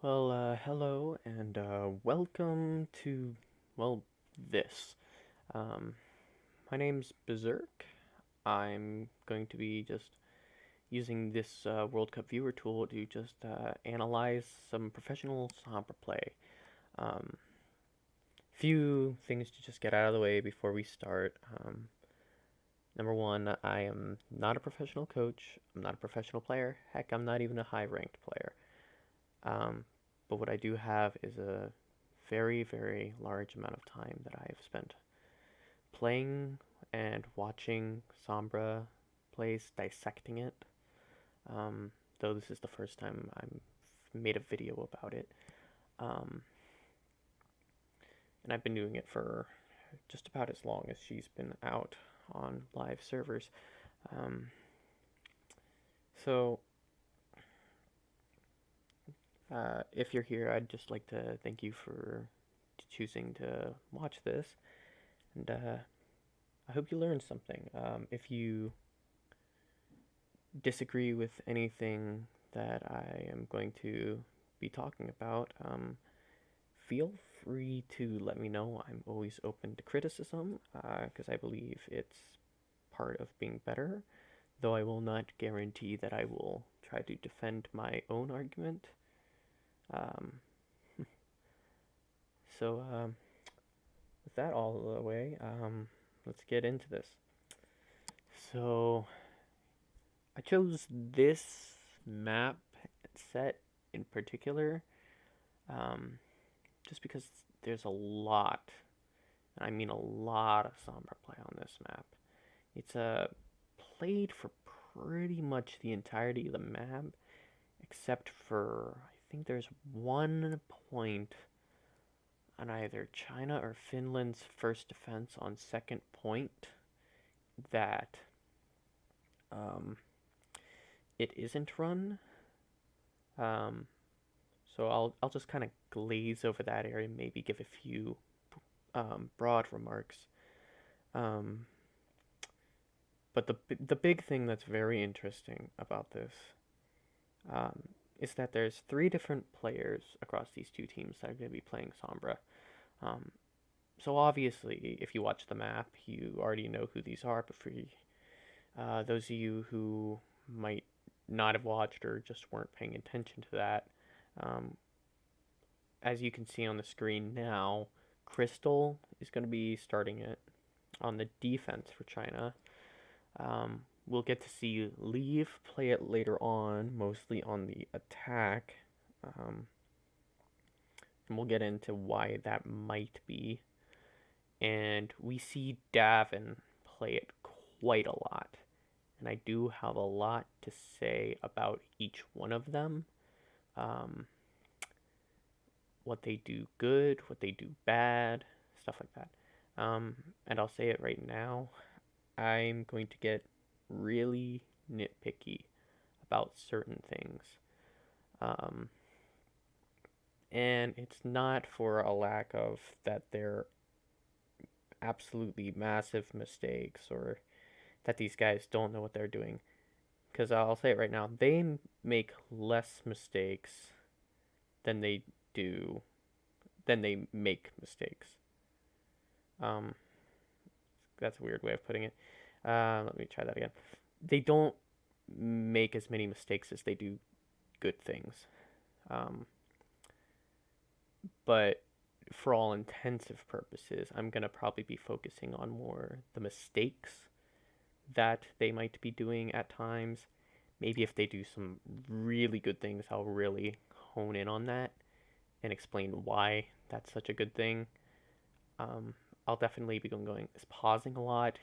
Hello and welcome to, well, this. Um, my name's BZRK. I'm going to be just using this World Cup Viewer tool to just analyze some professional Sombra play. Um, few things to just get out of the way before we start. Number one, I am not a professional coach. I'm not a professional player. Heck, I'm not even a high-ranked player. Um, but what I do have is a very, very large amount of time that I have spent playing and watching Sombra plays, dissecting it. Um, though this is the first time I've made a video about it. Um, and I've been doing it for just about as long as she's been out on live servers. Um, so, if you're here, I'd just like to thank you for choosing to watch this. And I hope you learned something. If you disagree with anything that I am going to be talking about, feel free to let me know. I'm always open to criticism because I believe it's part of being better, though I will not guarantee that I will try to defend my own argument. Um, so, with that all the way, let's get into this. So, I chose this map set in particular just because there's a lot, and I mean a lot of Sombra play on this map. It's played for pretty much the entirety of the map, except for, I think there's one point on either China or Finland's first defense on second point that it isn't run. Um, so I'll just kind of glaze over that area and maybe give a few broad remarks. Um, but the big thing that's very interesting about this is that there's three different players across these two teams that are going to be playing Sombra. Um, so obviously, if you watch the map, you already know who these are. But for those of you who might not have watched or just weren't paying attention to that, um, as you can see on the screen now, Crystal is going to be starting it on the defense for China. We'll get to see Leave play it later on, mostly on the attack. And we'll get into why that might be. And we see Davin play it quite a lot. And I do have a lot to say about each one of them. What they do good, what they do bad, stuff like that. And I'll say it right now. I'm going to get really nitpicky about certain things. And it's not for a lack of that they're absolutely massive mistakes or that these guys don't know what they're doing. Because I'll say it right now, they make less mistakes than they do, than they make mistakes. That's a weird way of putting it. Let me try that again. They don't make as many mistakes as they do good things. But for all intensive purposes, I'm going to probably be focusing on more the mistakes that they might be doing at times. Maybe if they do some really good things, I'll really hone in on that and explain why that's such a good thing. I'll definitely be pausing a lot,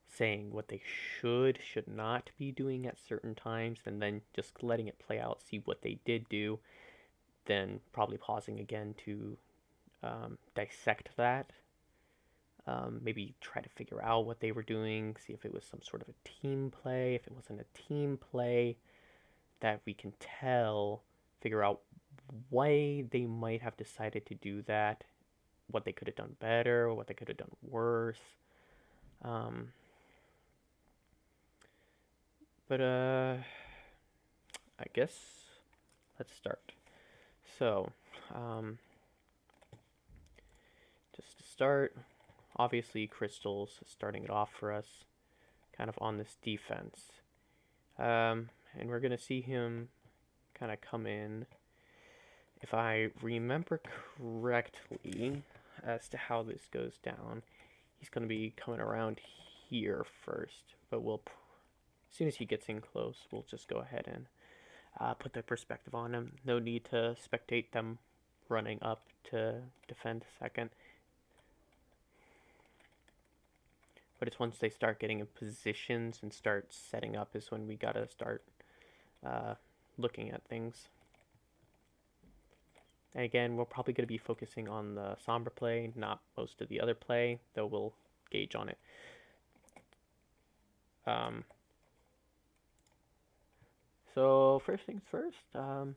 saying what they should not be doing at certain times, and then just letting it play out, see what they did do, then probably pausing again to dissect that. Maybe try to figure out what they were doing, see if it was some sort of a team play. If it wasn't a team play, that we can figure out why they might have decided to do that, what they could have done better, what they could have done worse. But I guess let's start. So, just to start, obviously Crystal's starting it off for us, kind of on this defense. And we're going to see him kind of come in, if I remember correctly, as to how this goes down. He's going to be coming around here first, but as soon as he gets in close, we'll just go ahead and put the perspective on him. No need to spectate them running up to defend second. But it's once they start getting in positions and start setting up is when we gotta start looking at things. And again, we're probably going to be focusing on the Sombra play, not most of the other play, though we'll gauge on it. So first things first, we're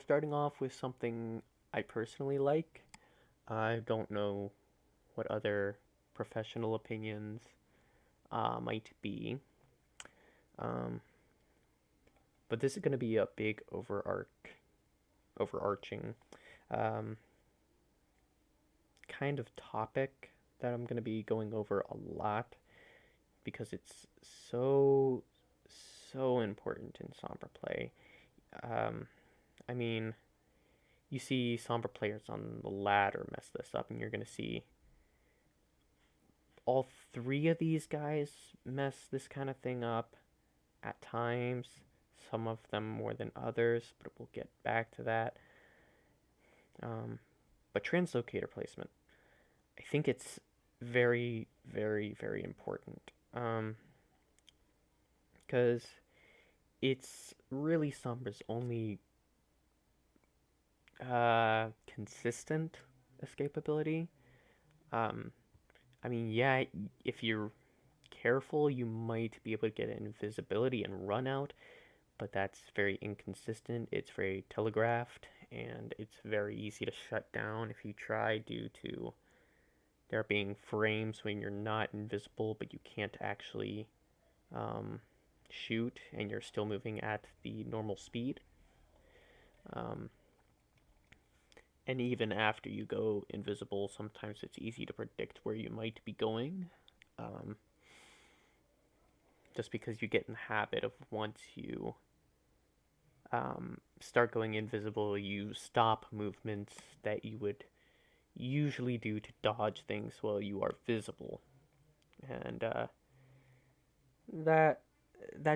starting off with something I personally like. I don't know what other professional opinions might be. But this is going to be a big overarching kind of topic that I'm going to be going over a lot because it's so important in Sombra play. I mean, you see Sombra players on the ladder mess this up, and you're going to see all three of these guys mess this kind of thing up at times. Some of them more than others, but we'll get back to that. But translocator placement, I think it's very, very, very important. Because it's really Sombra's only consistent escapability. I mean, yeah, if you're careful, you might be able to get invisibility and run out, but that's very inconsistent. It's very telegraphed, and it's very easy to shut down if you try due to there being frames when you're not invisible, but you can't actually shoot, and you're still moving at the normal speed. And even after you go invisible, sometimes it's easy to predict where you might be going. Just because you get in the habit of once you start going invisible, you stop movements that you would usually do to dodge things while you are visible. And that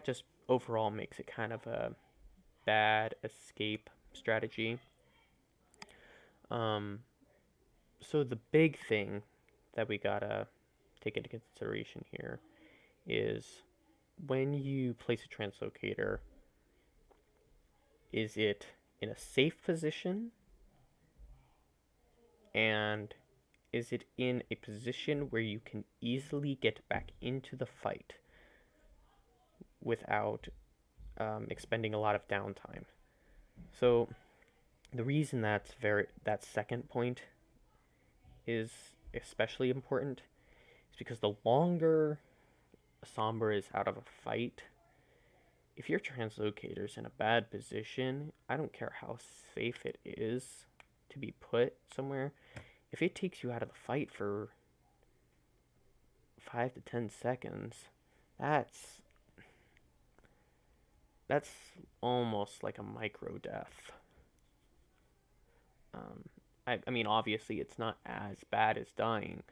just overall makes it kind of a bad escape strategy. So the big thing that we gotta take into consideration here is when you place a translocator, is it in a safe position? And is it in a position where you can easily get back into the fight without expending a lot of downtime? So the reason that second point is especially important is because the longer Sombra is out of a fight, if your translocator's in a bad position, I don't care how safe it is to be put somewhere, if it takes you out of the fight for 5 to 10 seconds, that's almost like a micro death. I mean, obviously, it's not as bad as dying.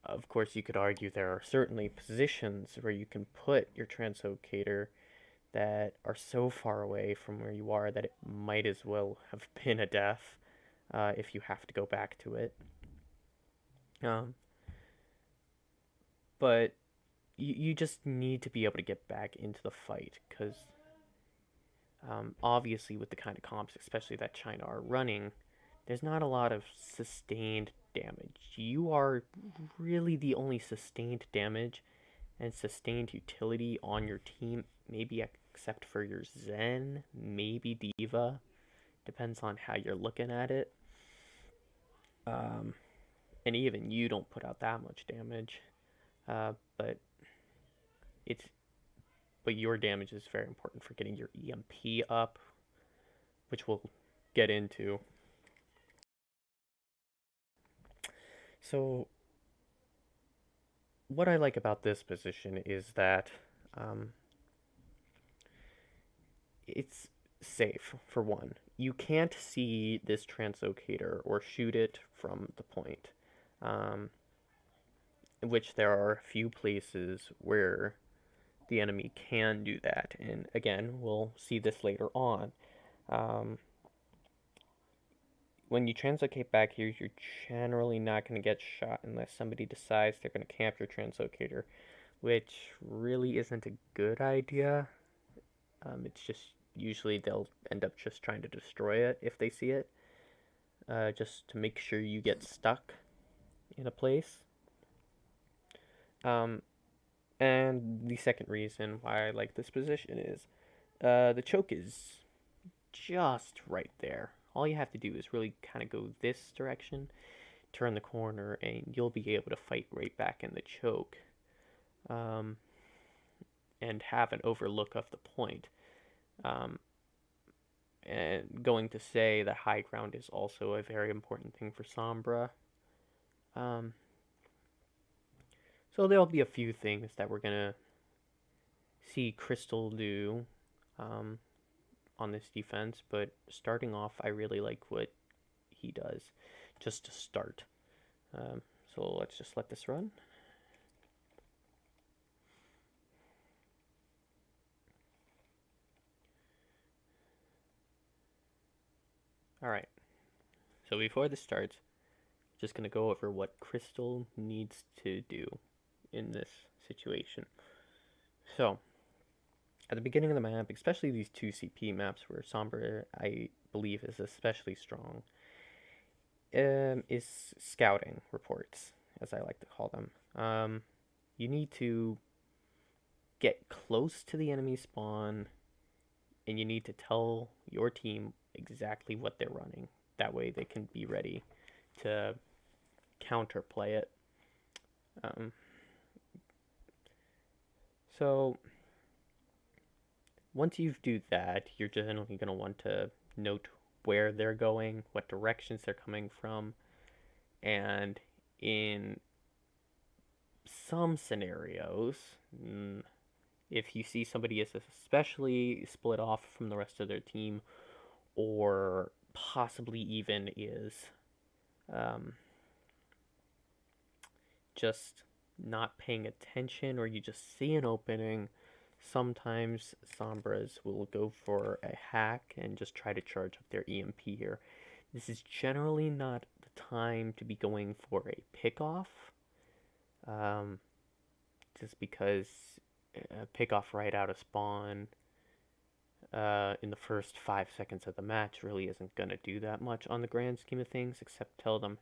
Of course, you could argue there are certainly positions where you can put your translocator that are so far away from where you are that it might as well have been a death if you have to go back to it. But you just need to be able to get back into the fight because obviously with the kind of comps, especially that China are running, there's not a lot of sustained damage. You are really the only sustained damage and sustained utility on your team, maybe except for your Zen, maybe D.Va. Depends on how you're looking at it. And even you don't put out that much damage. But your damage is very important for getting your EMP up. which we'll get into. So, what I like about this position is that it's safe, for one. You can't see this translocator or shoot it from the point, which there are a few places where the enemy can do that. And again, we'll see this later on. Um, when you translocate back here, you're generally not going to get shot unless somebody decides they're going to camp your translocator, which really isn't a good idea. It's just usually they'll end up just trying to destroy it if they see it, just to make sure you get stuck in a place. And the second reason why I like this position is the choke is just right there. All you have to do is really kind of go this direction, turn the corner, and you'll be able to fight right back in the choke, and have an overlook of the point. And going to say that high ground is also a very important thing for Sombra. So there'll be a few things that we're gonna see Crystal do on this defense, but starting off, I really like what he does just to start. So let's just let this run. Alright, so before this starts, just going to go over what Crystal needs to do in this situation. So, at the beginning of the map, especially these two CP maps where Sombra, I believe, is especially strong, is scouting reports, as I like to call them. You need to get close to the enemy spawn, and you need to tell your team exactly what they're running. That way they can be ready to counterplay it. So once you do that, you're generally going to want to note where they're going, what directions they're coming from, and in some scenarios, if you see somebody is especially split off from the rest of their team, or possibly even is just not paying attention, or you just see an opening, sometimes Sombras will go for a hack and just try to charge up their EMP here. This is generally not the time to be going for a pickoff, just because a pickoff right out of spawn in the first 5 seconds of the match really isn't going to do that much on the grand scheme of things, except tell them,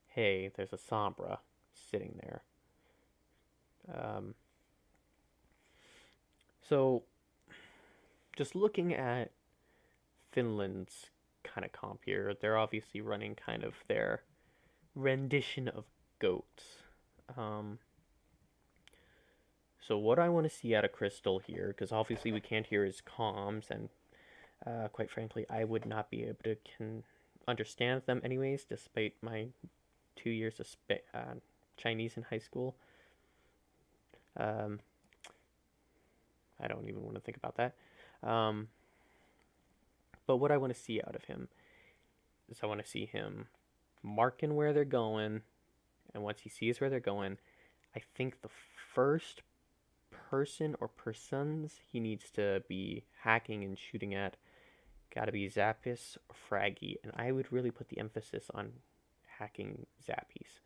hey, there's a Sombra sitting there. So, just looking at Finland's kind of comp here, they're obviously running kind of their rendition of goats. So what I want to see out of Crystal here, because obviously we can't hear his comms, and quite frankly, I would not be able to understand them anyways, despite my 2 years of Chinese in high school. I don't even want to think about that. But what I want to see out of him is I want to see him marking where they're going, and once he sees where they're going, I think the first person or persons he needs to be hacking and shooting at gotta be Zappis or Fraggy, and I would really put the emphasis on hacking Zappies.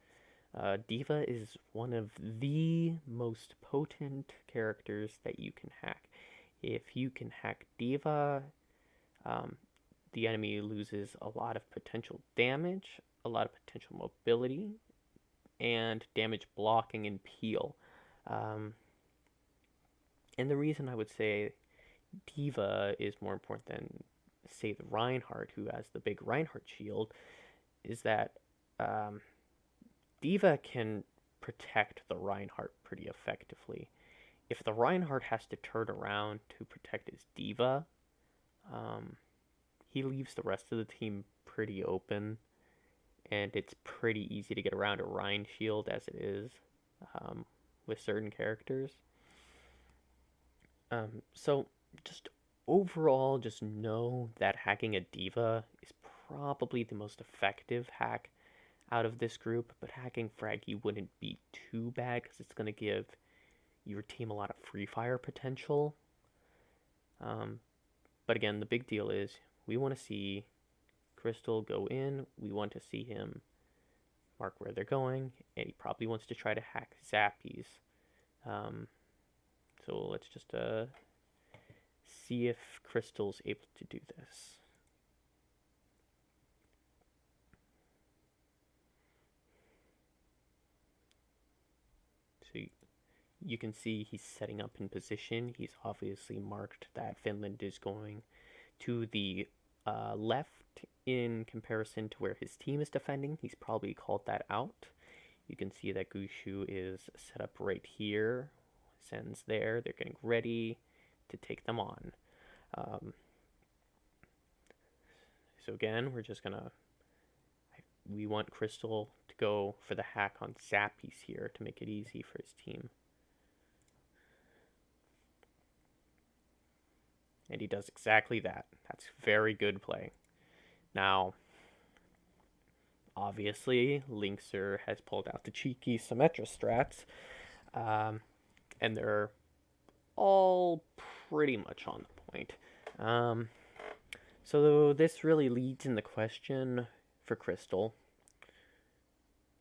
D.Va is one of the most potent characters that you can hack. If you can hack D.Va, the enemy loses a lot of potential damage, a lot of potential mobility, and damage blocking and peel. And the reason I would say D.Va is more important than, say, the Reinhardt, who has the big Reinhardt shield, is that D.Va can protect the Reinhardt pretty effectively. If the Reinhardt has to turn around to protect his D.Va, he leaves the rest of the team pretty open, and it's pretty easy to get around a Rhine shield as it is with certain characters. So just overall, just know that hacking a D.Va is probably the most effective hack out of this group, but hacking Fraggy wouldn't be too bad because it's going to give your team a lot of free fire potential. But again, the big deal is we want to see Crystal go in. We want to see him mark where they're going, and he probably wants to try to hack Zappies. So let's just see if Crystal's able to do this. So you can see he's setting up in position. He's obviously marked that Finland is going to the left in comparison to where his team is defending. He's probably called that out. You can see that Gushu is set up right here. Sends there. They're getting ready to take them on. So again, we're just gonna... We want Crystal to go for the hack on Zappies here to make it easy for his team. And he does exactly that. That's very good play. Now, obviously, Linkser has pulled out the cheeky Symmetra strats. And they're all pretty much on the point. So this really leads in the question for Crystal.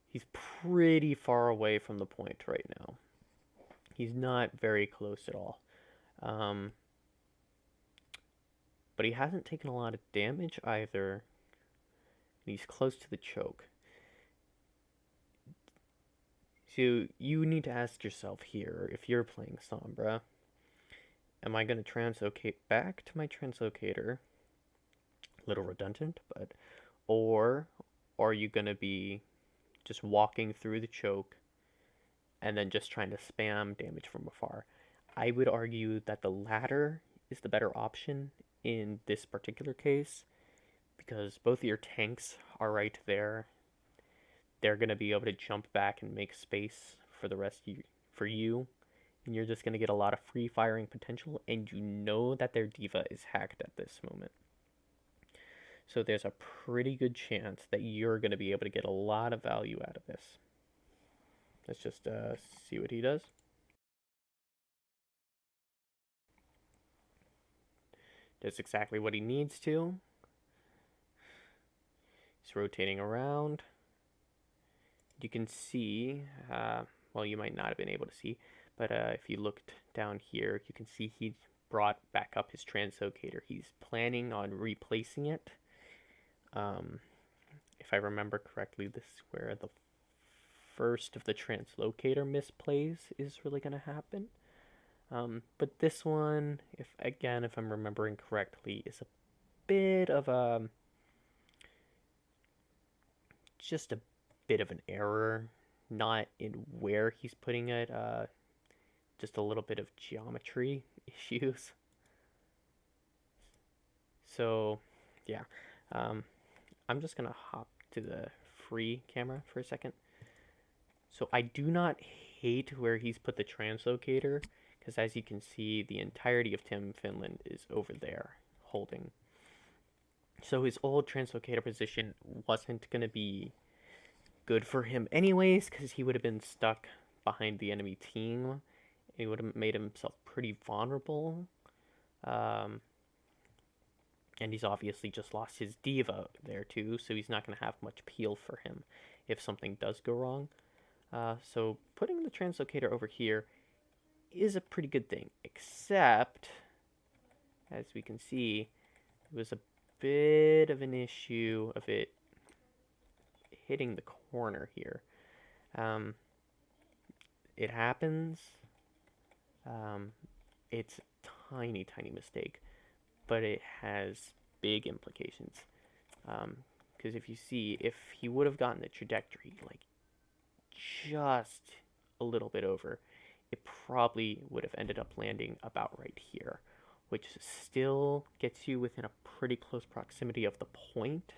He's pretty far away from the point right now. He's not very close at all. But he hasn't taken a lot of damage either. He's close to the choke. So you need to ask yourself here, if you're playing Sombra, am I going to translocate back to my translocator? A little redundant, but... Or are you going to be just walking through the choke and then just trying to spam damage from afar? I would argue that the latter is the better option in this particular case, because both of your tanks are right there. They're going to be able to jump back and make space for the rest of you, for you, and you're just going to get a lot of free firing potential, and you know that their D.Va is hacked at this moment. So there's a pretty good chance that you're going to be able to get a lot of value out of this. Let's just see what he does. Does exactly what he needs to. He's rotating around. You can see, well, you might not have been able to see, but if you looked down here, you can see he brought back up his translocator. He's planning on replacing it. If I remember correctly, this is where the first of the translocator misplays is really going to happen. But this one, if I'm remembering correctly, is a bit of a... just a bit of an error, not in where he's putting it, just a little bit of geometry issues. So, yeah. I'm just gonna hop to the free camera for a second. So I do not hate where he's put the translocator, because as you can see, the entirety of Team Finland is over there, holding. So his old translocator position wasn't going to be good for him anyways, because he would have been stuck behind the enemy team. He would have made himself pretty vulnerable. And he's obviously just lost his D.Va there too, so he's not going to have much appeal for him if something does go wrong. So putting the translocator over here is a pretty good thing, except, as we can see, it was a bit of an issue of it hitting the corner here. It happens. It's a tiny, tiny mistake, but it has big implications. Because if you see, if he would have gotten the trajectory, like, just a little bit over, it probably would have ended up landing about right here. which still gets you within a pretty close proximity of the point,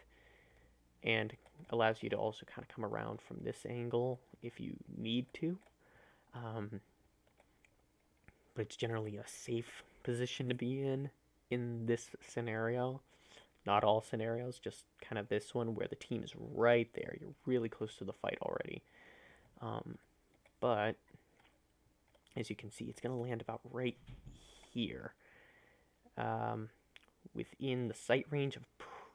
and allows you to also kind of come around from this angle if you need to. But it's generally a safe position to be in this scenario. Not all scenarios, just kind of this one where the team is right there. You're really close to the fight already. But as you can see, it's going to land about right here. Within the sight range of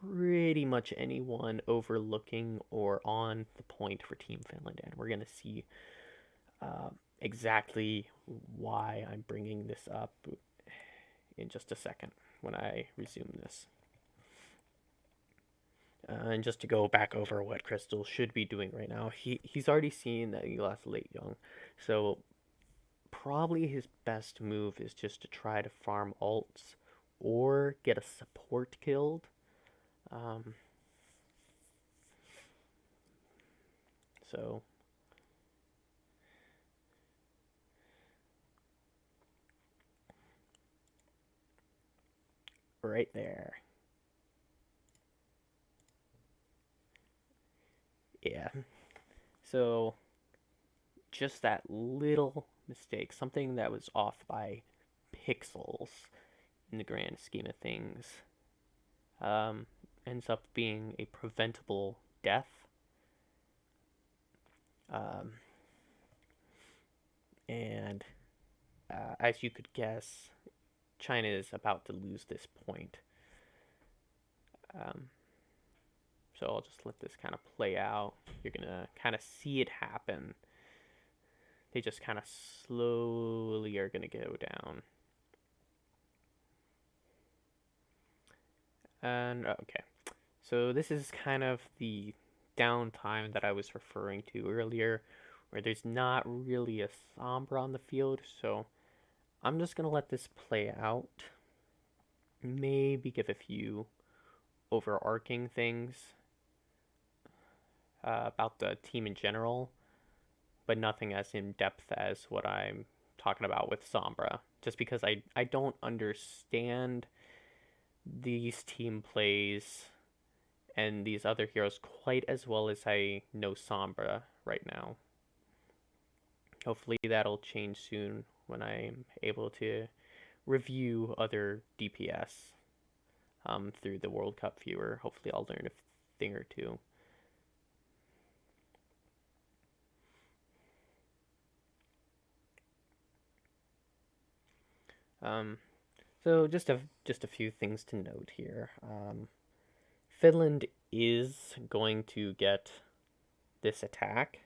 pretty much anyone overlooking or on the point for Team Finland. And we're going to see exactly why I'm bringing this up in just a second when I resume this. And just to go back over what Crystal should be doing right now, he's already seen that he lost late young, so probably his best move is just to try to farm ults or get a support killed. So right there. Yeah. So just that little mistake, something that was off by pixels in the grand scheme of things, ends up being a preventable death. And as you could guess, China is about to lose this point. So I'll just let this kind of play out. You're going to kind of see it happen. They just kind of slowly are going to go down. And okay, so this is kind of the downtime that I was referring to earlier, where there's not really a Sombra on the field. So I'm just going to let this play out. Maybe give a few overarching things about the team in general, but nothing as in-depth as what I'm talking about with Sombra, just because I don't understand these team plays and these other heroes quite as well as I know Sombra right now. Hopefully that'll change soon when I'm able to review other DPS through the World Cup Viewer. Hopefully I'll learn a thing or two. So just a few things to note here. Finland is going to get this attack.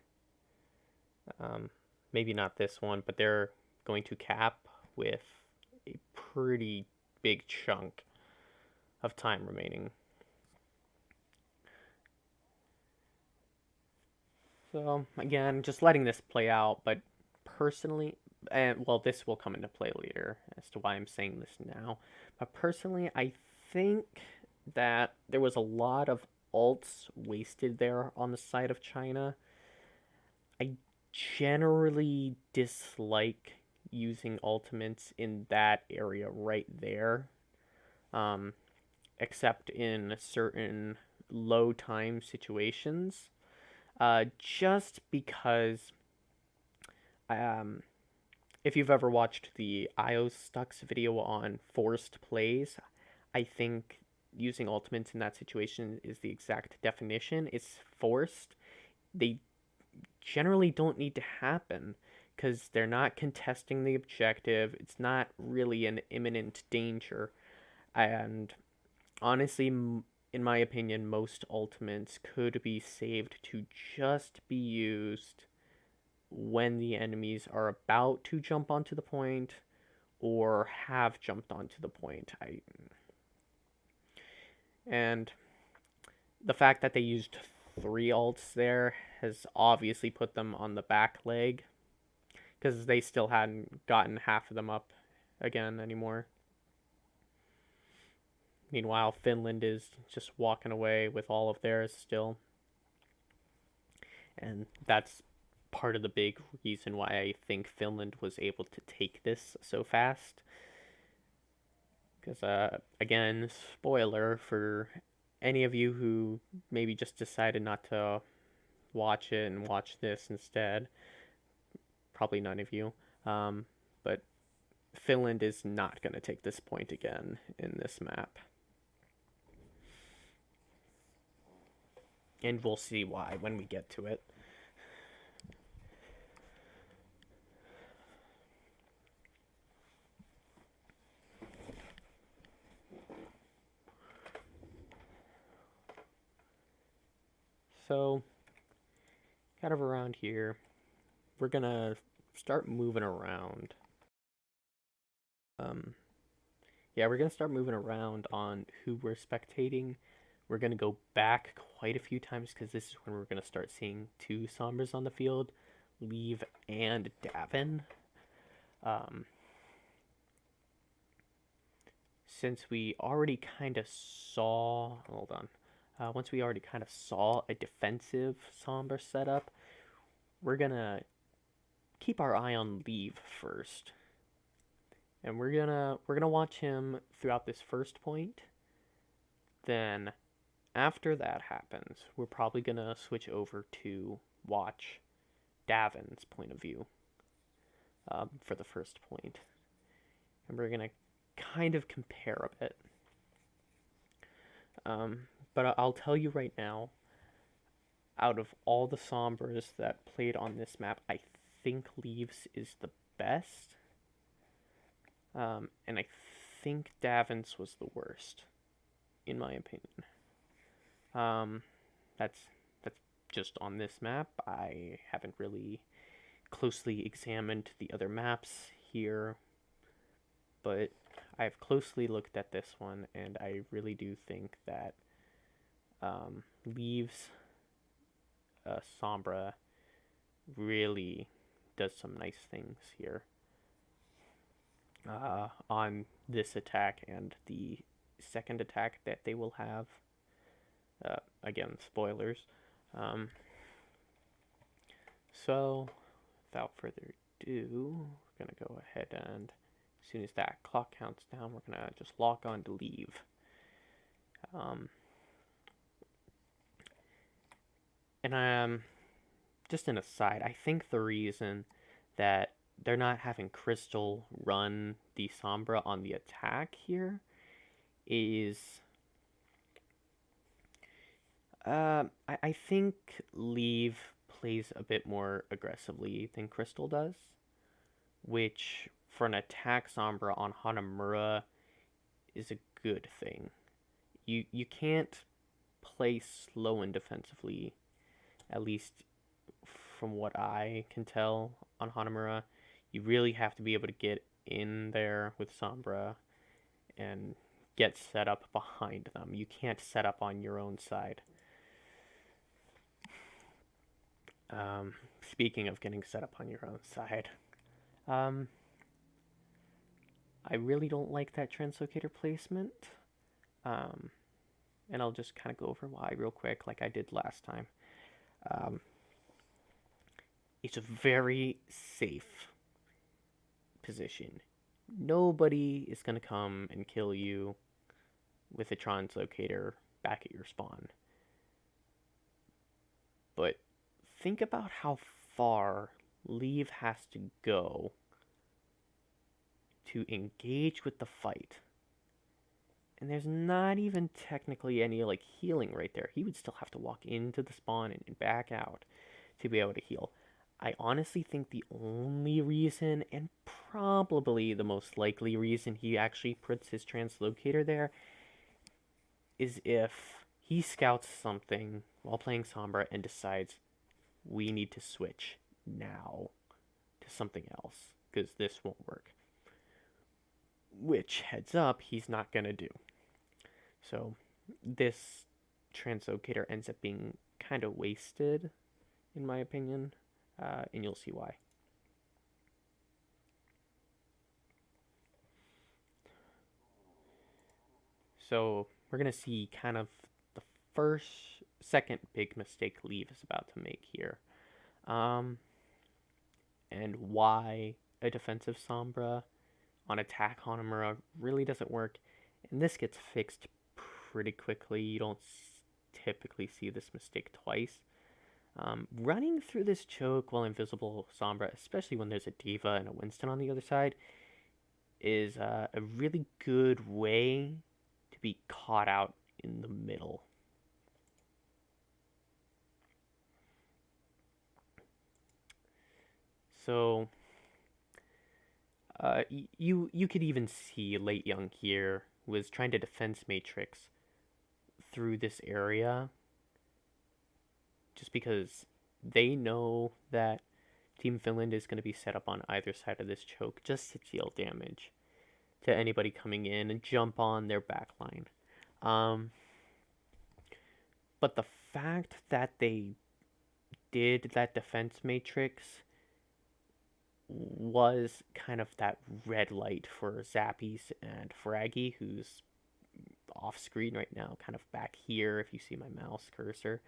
Maybe not this one, but they're going to cap with a pretty big chunk of time remaining. So again, just letting this play out, but personally, and well, this will come into play later as to why I'm saying this now. But personally, I think that there was a lot of ults wasted there on the side of China. I generally dislike using ultimates in that area right there, except in certain low time situations, just because if you've ever watched the IOStucks video on forced plays, I think using ultimates in that situation is the exact definition. It's forced. They generally don't need to happen because they're not contesting the objective. It's not really an imminent danger. And honestly, in my opinion, most ultimates could be saved to just be used when the enemies are about to jump onto the point or have jumped onto the point. And the fact that they used 3 ults there has obviously put them on the back leg, because they still hadn't gotten half of them up again anymore. Meanwhile, Finland is just walking away with all of theirs still. And that's part of the big reason why I think Finland was able to take this so fast. Because, again, spoiler for any of you who maybe just decided not to watch it and watch this instead. Probably none of you. But Finland is not going to take this point again in this map. And we'll see why when we get to it. So, kind of around here, we're going to start moving around. Yeah, we're going to start moving around on who we're spectating. We're going to go back quite a few times because this is when we're going to start seeing two Sombras on the field, Leave and Davin. Since we already kind of saw... Hold on. Once we already kind of saw a defensive Sombra setup, we're going to keep our eye on Leave first. And we're gonna watch him throughout this first point. Then, after that happens, we're probably gonna switch over to watch Davin's point of view for the first point, and we're gonna kind of compare a bit. But I'll tell you right now, out of all the Sombras that played on this map, I think Leaves is the best. And I think Davin's was the worst, in my opinion. That's just on this map. I haven't really closely examined the other maps here, but I've closely looked at this one, and I really do think that Leaves Sombra really does some nice things here. On this attack and the second attack that they will have. Again, spoilers. So, without further ado, we're going to go ahead and, as soon as that clock counts down, we're going to just lock on to Leave. And just an aside, I think the reason that they're not having Crystal run the Sombra on the attack here is... I think Leave plays a bit more aggressively than Crystal does, which for an attack Sombra on Hanamura is a good thing. You can't play slow and defensively, at least from what I can tell on Hanamura. You really have to be able to get in there with Sombra and get set up behind them. You can't set up on your own side. Speaking of getting set up on your own side, I really don't like that translocator placement. And I'll just kind of go over why real quick, like I did last time. It's a very safe position. Nobody is going to come and kill you with a translocator back at your spawn. But think about how far Leave has to go to engage with the fight. And there's not even technically any like healing right there. He would still have to walk into the spawn and back out to be able to heal. I honestly think the only reason, and probably the most likely reason he actually puts his translocator there, is if he scouts something while playing Sombra and decides we need to switch now to something else, because this won't work. Which, heads up, he's not going to do. So, this translocator ends up being kind of wasted, in my opinion, and you'll see why. So, we're going to see kind of the second big mistake Leave is about to make here. And why a defensive Sombra on attack Hanamura really doesn't work And this gets fixed pretty quickly. You don't typically see this mistake twice. Running through this choke while invisible Sombra, especially when there's a D.Va and a Winston on the other side, is a really good way to be caught out in the middle. So you could even see Late Young here was trying to defense matrix through this area just because they know that Team Finland is going to be set up on either side of this choke just to deal damage to anybody coming in and jump on their backline. But the fact that they did that defense matrix was kind of that red light for Zappies and Fraggy, who's off screen right now, kind of back here if you see my mouse cursor.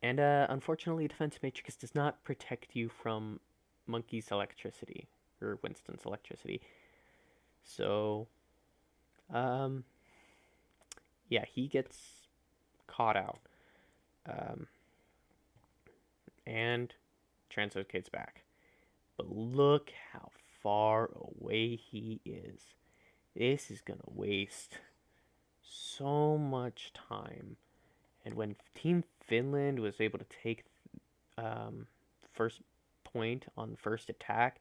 And unfortunately, defense matrix does not protect you from Monkey's electricity or Winston's electricity. So, yeah, he gets caught out. And translocates back. But look how far away he is. This is going to waste so much time. And when Team Finland was able to take first point on the first attack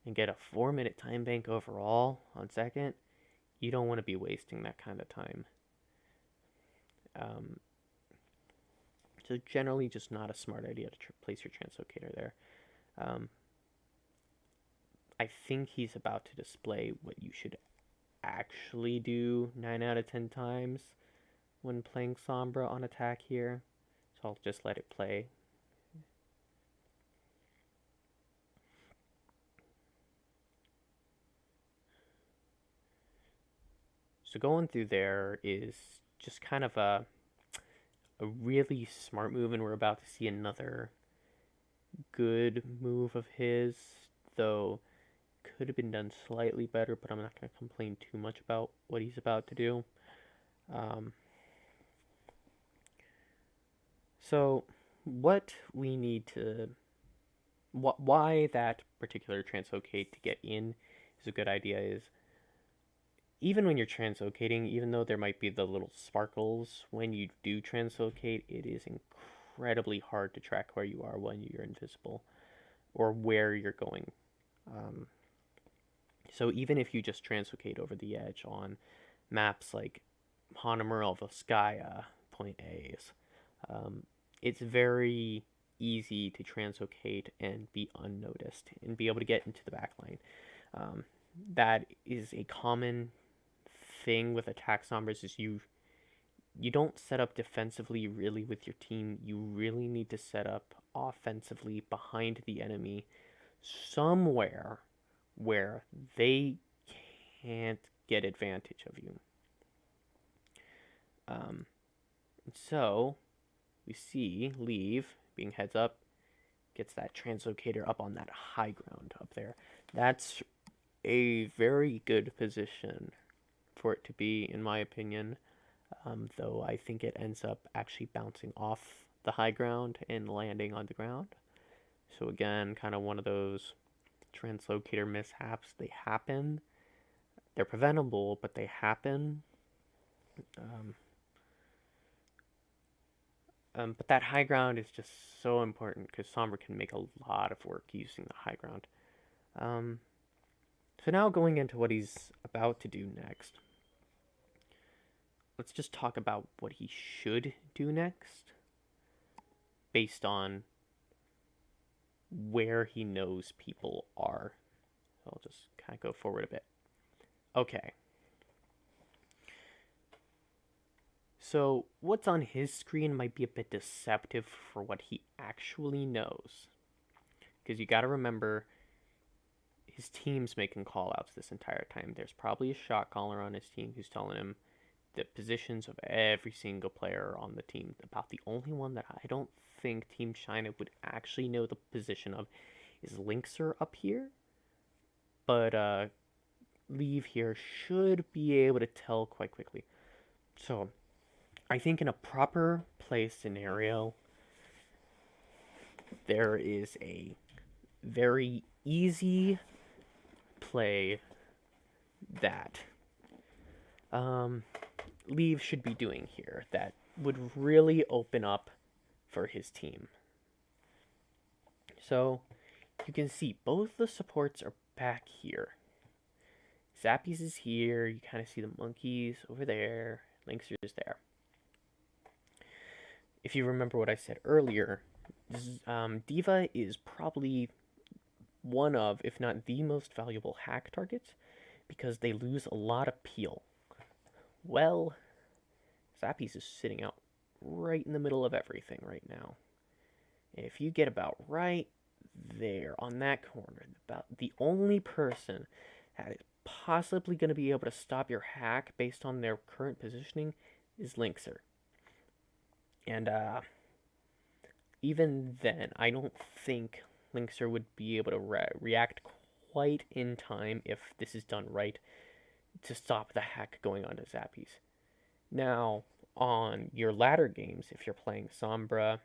and get a 4-minute time bank overall on second, you don't want to be wasting that kind of time. So generally just not a smart idea to place your translocator there. I think he's about to display what you should actually do 9 out of 10 times when playing Sombra on attack here. So I'll just let it play. So going through there is just kind of a really smart move, and we're about to see another good move of his, though could have been done slightly better, but I'm not going to complain too much about what he's about to do. So what we need to, why that particular translocate to get in is a good idea is, even when you're translocating, even though there might be the little sparkles when you do translocate, it is incredibly hard to track where you are when you're invisible or where you're going. So even if you just translocate over the edge on maps like Hanomura, Volskaya, Point A's, it's very easy to translocate and be unnoticed and be able to get into the backline. That is a common thing with attack Sombras, is you don't set up defensively really with your team. You really need to set up offensively behind the enemy somewhere where they can't get advantage of you. So we see Leave being heads up, gets that translocator up on that high ground up there. That's a very good position for it to be, in my opinion, though I think it ends up actually bouncing off the high ground and landing on the ground. So again, kind of one of those translocator mishaps. They happen. They're preventable, but they happen. But that high ground is just so important because Sombra can make a lot of work using the high ground. So now going into what he's about to do next. Let's just talk about what he should do next based on where he knows people are. So I'll just kind of go forward a bit. Okay. So what's on his screen might be a bit deceptive for what he actually knows. Because you got to remember, his team's making callouts this entire time. There's probably a shot caller on his team who's telling him the positions of every single player on the team. About the only one that I don't think Team China would actually know the position of is Linkser up here. But Leave here should be able to tell quite quickly. So, I think in a proper play scenario, there is a very easy play that Leave should be doing here that would really open up for his team. So, you can see both the supports are back here. Zappies is here, you kind of see the monkeys over there, Linkster is there. If you remember what I said earlier, D.Va is probably one of, if not the most valuable hack targets, because they lose a lot of peel. Well, Zappies is sitting out right in the middle of everything right now. If you get about right there on that corner, about the only person that is possibly going to be able to stop your hack based on their current positioning is Linkster. And even then, I don't think Linkster would be able to react quite in time if this is done right to stop the hack going on to Zappies. Now, on your ladder games, if you're playing Sombra,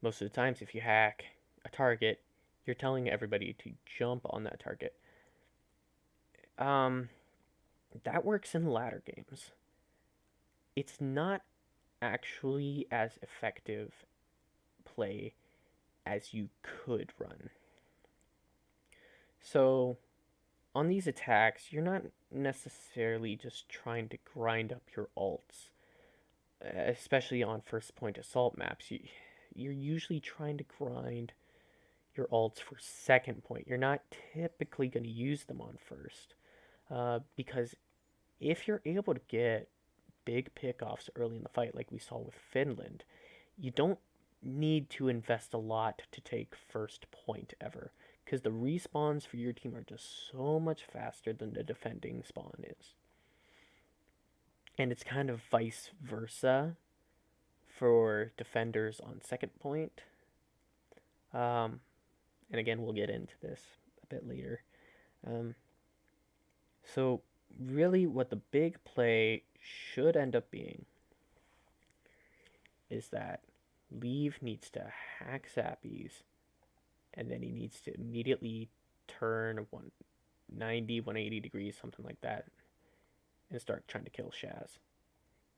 most of the times if you hack a target, you're telling everybody to jump on that target. That works in ladder games. It's not actually as effective play as you could run. So, on these attacks, you're not necessarily just trying to grind up your ults, especially on first point assault maps. You're usually trying to grind your ults for second point. You're not typically going to use them on first, because if you're able to get big pickoffs early in the fight, like we saw with Finland, you don't need to invest a lot to take first point ever, because the respawns for your team are just so much faster than the defending spawn is. And it's kind of vice versa for defenders on second point. And again, we'll get into this a bit later. So really what the big play should end up being is that Leave needs to hack Zappies, and then he needs to immediately turn 190, 180 degrees, something like that, and start trying to kill Shaz.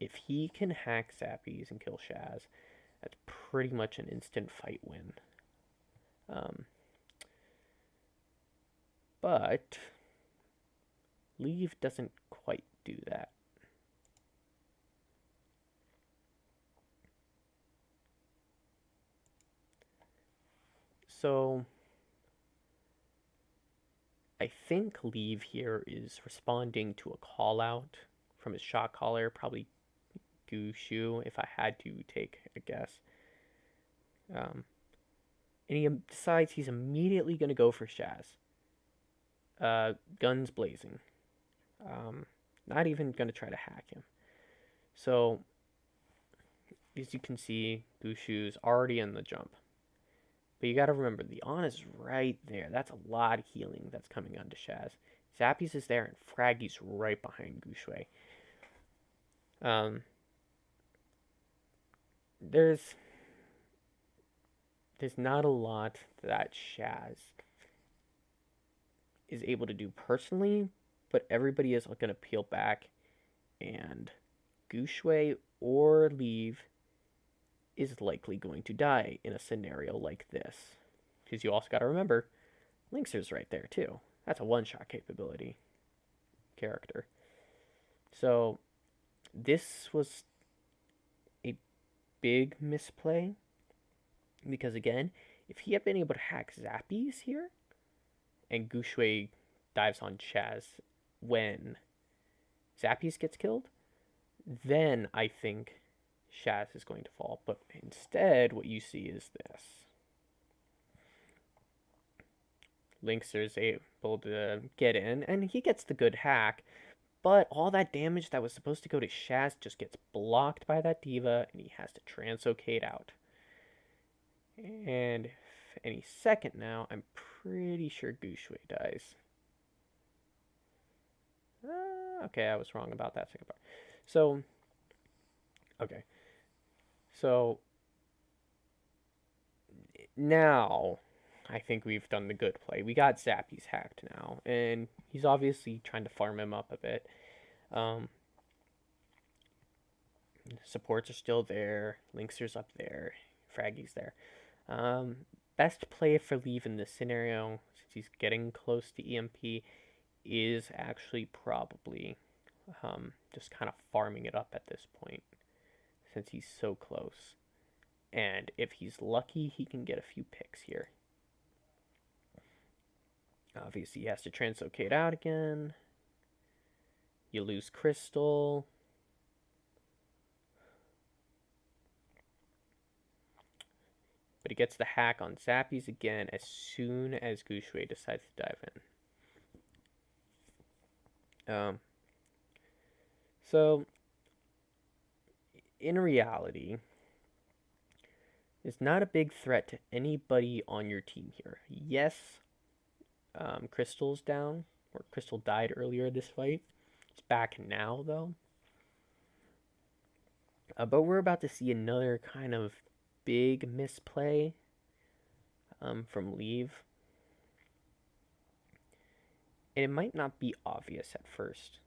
If he can hack Zappies and kill Shaz, that's pretty much an instant fight win. But Leave doesn't quite do that. So I think Leave here is responding to a call out from his shot caller, probably Gushu, if I had to take a guess. And he decides he's immediately going to go for Shaz. Guns blazing. Not even going to try to hack him. So, as you can see, Gushu's already in the jump. But you got to remember, the on is right there. That's a lot of healing that's coming onto Shaz. Zappies is there, and Fraggy's right behind Gushui. There's not a lot that Shaz is able to do personally, but everybody is going to peel back, and Gushui or Leave is likely going to die in a scenario like this. Because you also got to remember, Linkster's right there too. That's a one-shot capability character. So this was a big misplay, because again, if he had been able to hack Zappies here, and Gushui dives on Shaz when Zappies gets killed, then I think Shaz is going to fall. But instead, what you see is this. Linkster is able to get in, and he gets the good hack, but all that damage that was supposed to go to Shaz just gets blocked by that D.Va, and he has to translocate out. And any second now, I'm pretty sure Gushui dies. Okay, I was wrong about that second part. So, okay. So, now, I think we've done the good play. We got Zappy's hacked now, and he's obviously trying to farm him up a bit. Um, Supports are still there. Linkster's up there. Fraggy's there. Um, Best play for Leave in this scenario, since he's getting close to EMP, is actually probably just kind of farming it up at this point, since he's so close. And if he's lucky, he can get a few picks here. Obviously, he has to translocate out again. You lose Crystal. But he gets the hack on Zappies again as soon as Gushui decides to dive in. So, in reality, it's not a big threat to anybody on your team here. Yes, Crystal's down, or Crystal died earlier this fight. It's back now, though. But we're about to see another kind of big misplay from Leave. And it might not be obvious at first.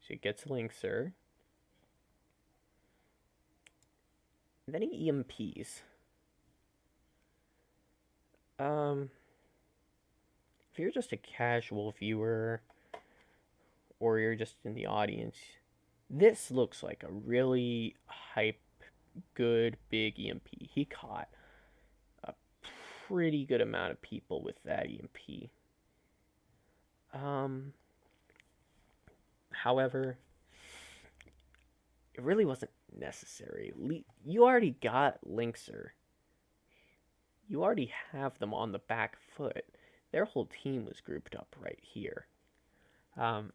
So he gets Linkser. And then he EMPs. If you're just a casual viewer, or you're just in the audience, this looks like a really hype, good, big EMP. He caught a pretty good amount of people with that EMP. However, it really wasn't necessary. You already got Linkser. You already have them on the back foot. Their whole team was grouped up right here. And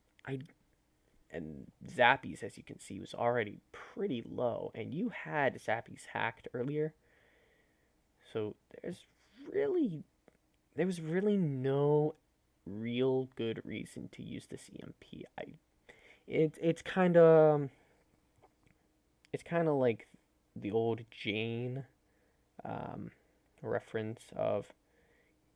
Zappies, as you can see, was already pretty low, and you had Zappies hacked earlier. So there was really no real good reason to use this EMP. It's kind of like the old Jane reference of,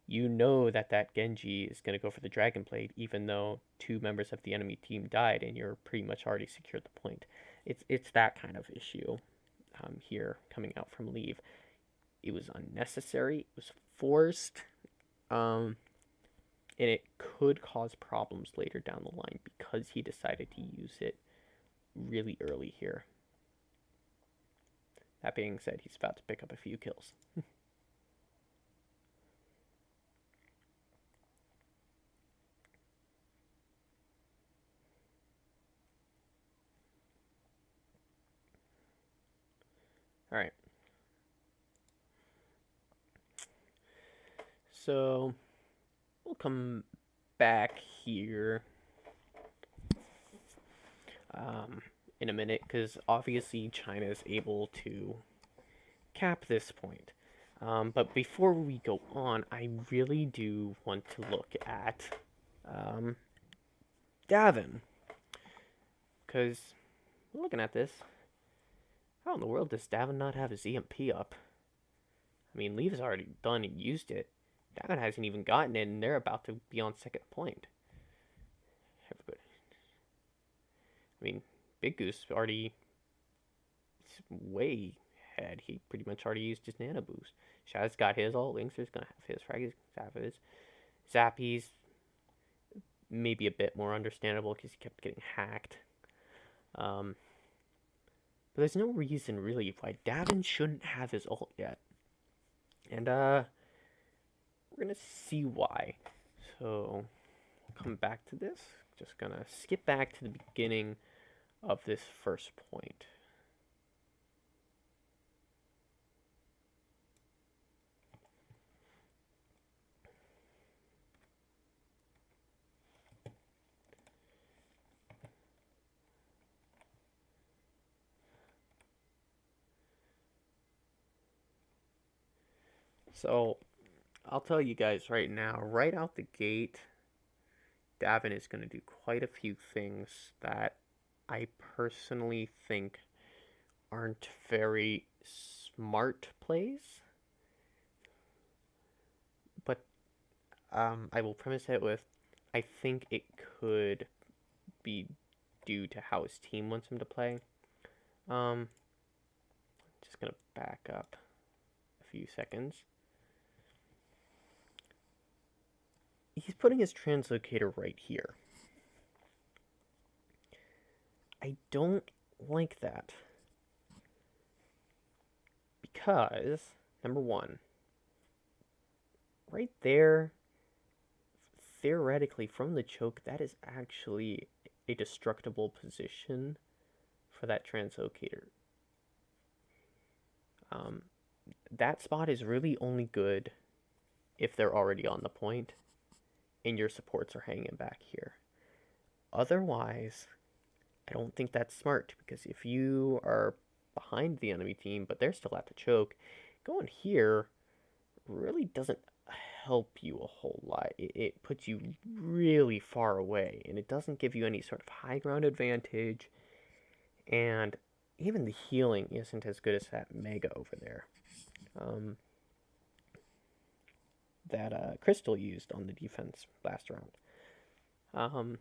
you know that Genji is going to go for the Dragon Blade, even though 2 members of the enemy team died and you're pretty much already secured the point. It's that kind of issue here coming out from Leave. It was unnecessary. It was forced. And it could cause problems later down the line because he decided to use it really early here. That being said, he's about to pick up a few kills. All right. So we'll come back here in a minute, because obviously China is able to cap this point. But before we go on, I really do want to look at Davin, because looking at this, how in the world does Davin not have his EMP up? I mean, Leave has already done and used it. Davin hasn't even gotten it, and they're about to be on second point. Everybody. I mean, Big Goose already way ahead. He pretty much already used his nano boost. Shad's got his. All Linkster's gonna have his. Fraggy's gonna have his. Zappy's maybe a bit more understandable because he kept getting hacked. But there's no reason really why Davin shouldn't have his ult yet. And we're gonna see why. So come back to this. Just gonna skip back to the beginning of this first point. So I'll tell you guys right now, right out the gate, Davin is going to do quite a few things that I personally think aren't very smart plays. But I will premise it with, I think it could be due to how his team wants him to play. Just gonna back up a few seconds. He's putting his translocator right here. I don't like that. Because, number one, right there, theoretically, from the choke, that is actually a destructible position for that translocator. That spot is really only good if they're already on the point and your supports are hanging back here. Otherwise, I don't think that's smart, because if you are behind the enemy team but they're still at the choke, going here really doesn't help you a whole lot. It puts you really far away, and it doesn't give you any sort of high ground advantage, and even the healing isn't as good as that Mega over there. That Crystal used on the defense last round.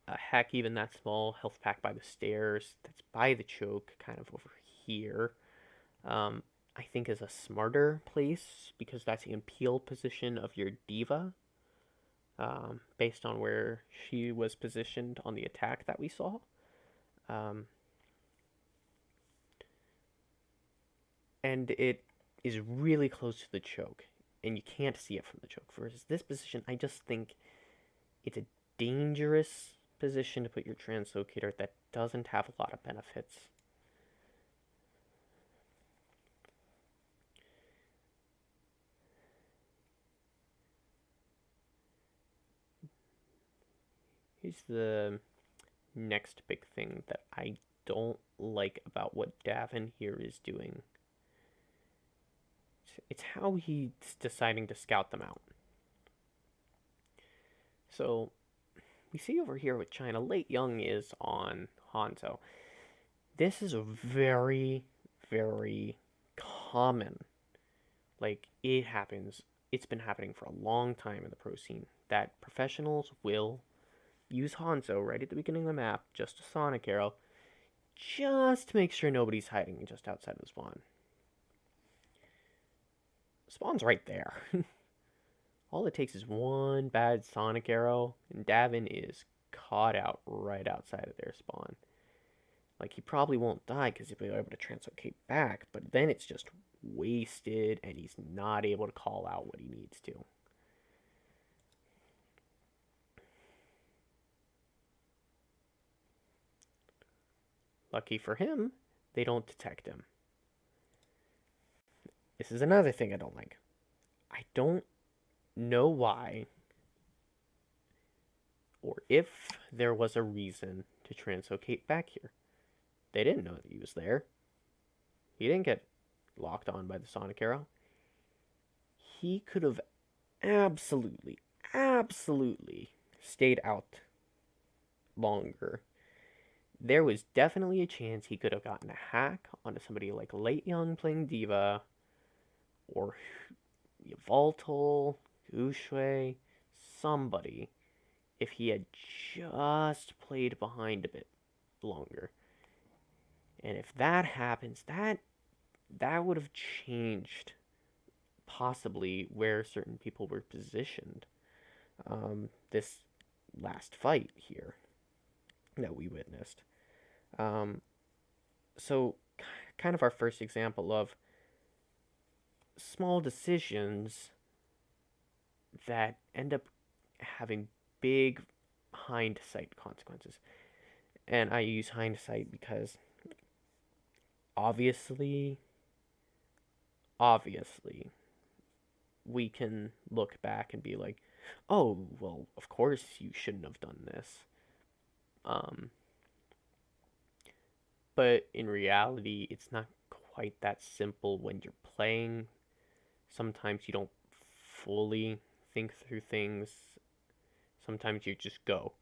A heck, even that small health pack by the stairs, that's by the choke, kind of over here, I think is a smarter place, because that's the impale position of your D.Va, based on where she was positioned on the attack that we saw. And it is really close to the choke, and you can't see it from the choke. Versus this position, I just think it's a dangerous position to put your translocator that doesn't have a lot of benefits. Here's the next big thing that I don't like about what Davin here is doing. It's how he's deciding to scout them out. So, we see over here with China, Late Young is on Hanzo. This is a very, very common, like, it happens, it's been happening for a long time in the pro scene, that professionals will use Hanzo right at the beginning of the map, just a Sonic Arrow, just to make sure nobody's hiding just outside of the spawn. Spawn's right there. All it takes is one bad Sonic Arrow, and Davin is caught out right outside of their spawn. Like, he probably won't die because he'll be able to translocate back, but then it's just wasted, and he's not able to call out what he needs to. Lucky for him, they don't detect him. This is another thing I don't like. I don't know why, or if there was a reason to translocate back here. They didn't know that he was there. He didn't get locked on by the Sonic Arrow. He could have absolutely stayed out longer. There was definitely a chance he could have gotten a hack onto somebody like Late Young playing D.Va, or Yveltal, Ushui, somebody, if he had just played behind a bit longer. And if that happens, that would have changed possibly where certain people were positioned. This last fight here that we witnessed. So, kind of our first example of small decisions that end up having big hindsight consequences. And I use hindsight because obviously we can look back and be like, oh, well, of course you shouldn't have done this. But in reality, it's not quite that simple when you're playing. Sometimes you don't fully think through things. Sometimes you just go.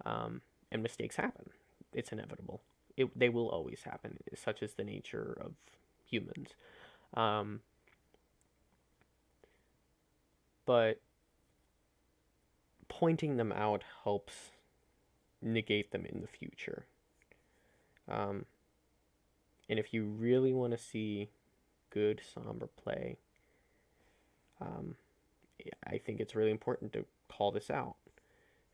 And mistakes happen. It's inevitable. They will always happen. Such is the nature of humans. Um, but pointing them out helps negate them in the future. And if you really want to see good Sombra play, I think it's really important to call this out,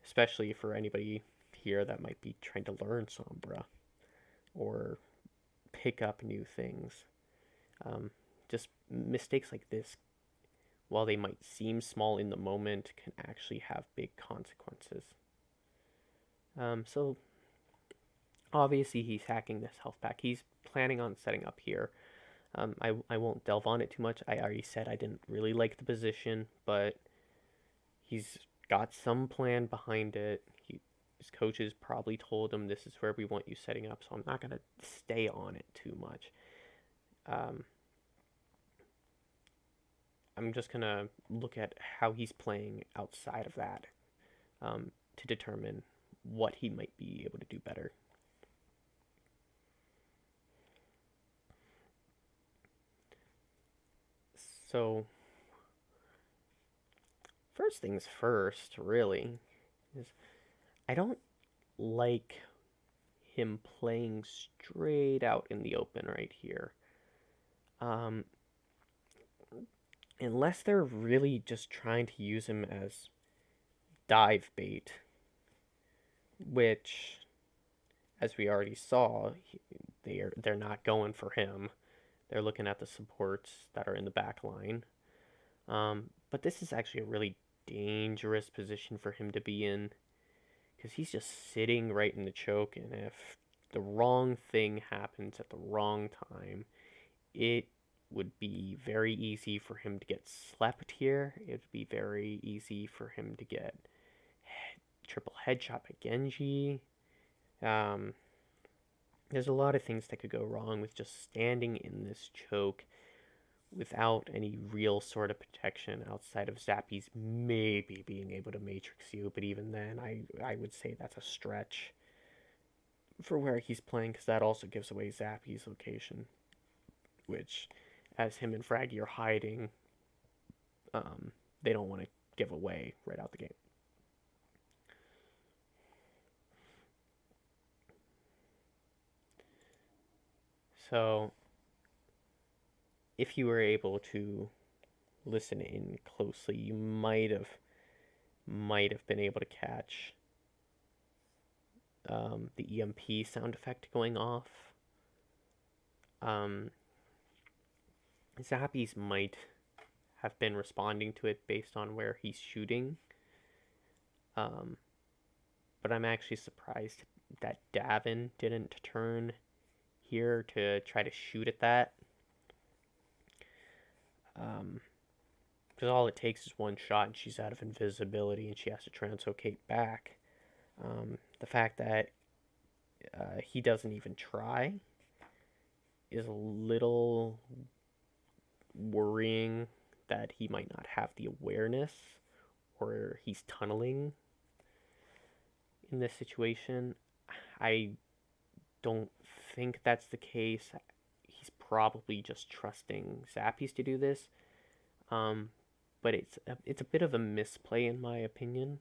especially for anybody here that might be trying to learn Sombra or pick up new things. Just mistakes like this, while they might seem small in the moment, can actually have big consequences. So obviously he's hacking this health pack. He's planning on setting up here. I won't delve on it too much. I already said I didn't really like the position, but he's got some plan behind it. His coaches probably told him this is where we want you setting up, so I'm not going to stay on it too much. I'm just going to look at how he's playing outside of that to determine what he might be able to do better. So, first things first, really, is I don't like him playing straight out in the open right here. Unless they're really just trying to use him as dive bait, which, as we already saw, they're not going for him. They're looking at the supports that are in the back line. But this is actually a really dangerous position for him to be in, because he's just sitting right in the choke, and if the wrong thing happens at the wrong time, it would be very easy for him to get slept here. It would be very easy for him to get triple headshot by Genji. There's a lot of things that could go wrong with just standing in this choke without any real sort of protection outside of Zappy's maybe being able to matrix you, but even then I would say that's a stretch for where he's playing, because that also gives away Zappy's location, which, as him and Fraggy are hiding, they don't want to give away right out the gate. So, if you were able to listen in closely, you might have been able to catch the EMP sound effect going off. Zappies might have been responding to it based on where he's shooting. But I'm actually surprised that Davin didn't turn here to try to shoot at that. Because all it takes is one shot and she's out of invisibility and she has to translocate back. The fact that he doesn't even try is a little worrying, that he might not have the awareness, or he's tunneling in this situation. I don't think that's the case. He's probably just trusting Zappies to do this. But it's a bit of a misplay in my opinion.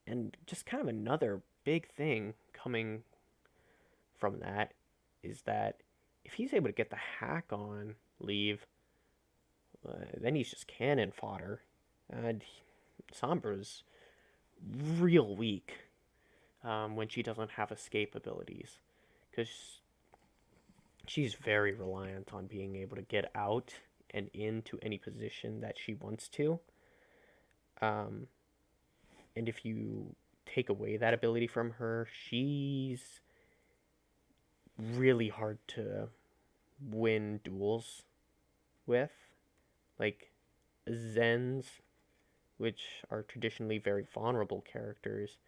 And just kind of another big thing coming from that is that if he's able to get the hack on Leave, then he's just cannon fodder. And Sombra's real weak when she doesn't have escape abilities, because she's very reliant on being able to get out and into any position that she wants to. And if you take away that ability from her, she's really hard to win duels with. Like, Zens, which are traditionally very vulnerable characters,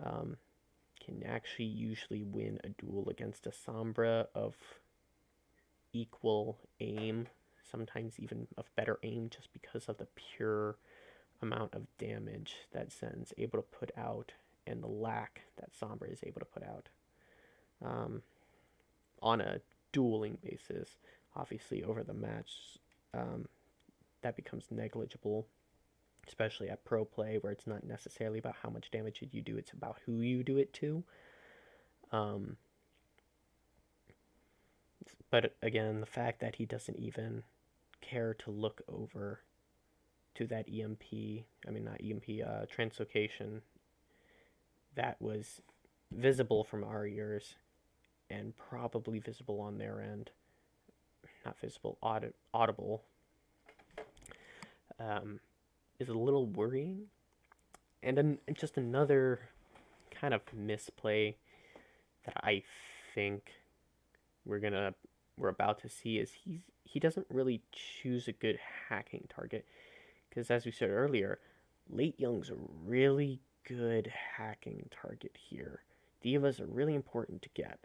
can actually usually win a duel against a Sombra of equal aim, sometimes even of better aim just because of the pure amount of damage that Zen's able to put out and the lack that Sombra is able to put out. On a dueling basis, obviously over the match, that becomes negligible, especially at pro play, where it's not necessarily about how much damage you do, it's about who you do it to. But again, the fact that he doesn't even care to look over to that translocation that was visible from our ears and probably visible on their end, not visible, audible, is a little worrying. And then just another kind of misplay that I think we're about to see is he doesn't really choose a good hacking target, because as we said earlier, Late Young's a really good hacking target here. Divas are really important to get,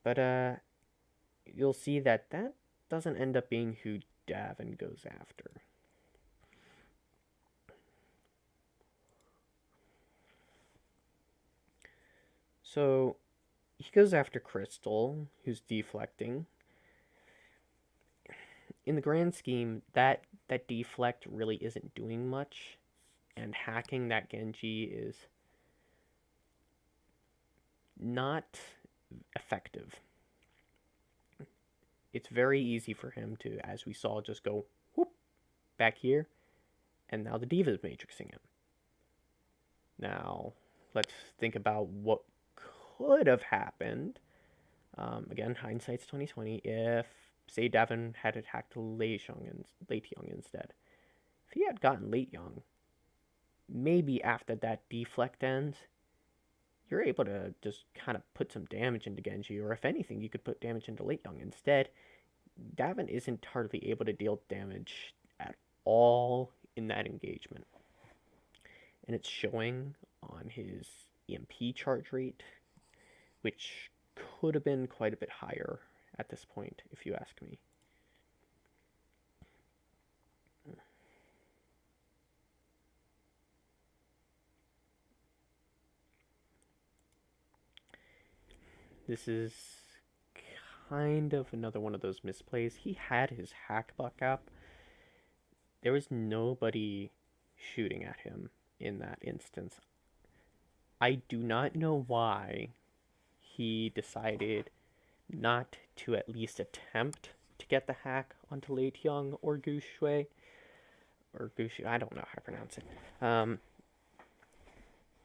but you'll see that doesn't end up being who Davin goes after. So he goes after Crystal, who's deflecting. In the grand scheme, that deflect really isn't doing much, and hacking that Genji is not effective. It's very easy for him to, as we saw, just go whoop back here, and now the Diva's matrixing him. Now, let's think about what could have happened. Again, hindsight's 2020. If, say, Davin had attacked Late Young instead. If he had gotten Late Young, maybe after that deflect ends, you're able to just kind of put some damage into Genji, or if anything, you could put damage into Late Young. Instead, Davin isn't hardly able to deal damage at all in that engagement. And it's showing on his EMP charge rate, which could have been quite a bit higher at this point, if you ask me. This is kind of another one of those misplays. He had his hack buck up. There was nobody shooting at him in that instance. I do not know why he decided not to at least attempt to get the hack onto Late Young or Gushui. Or Gushu, I don't know how to pronounce it.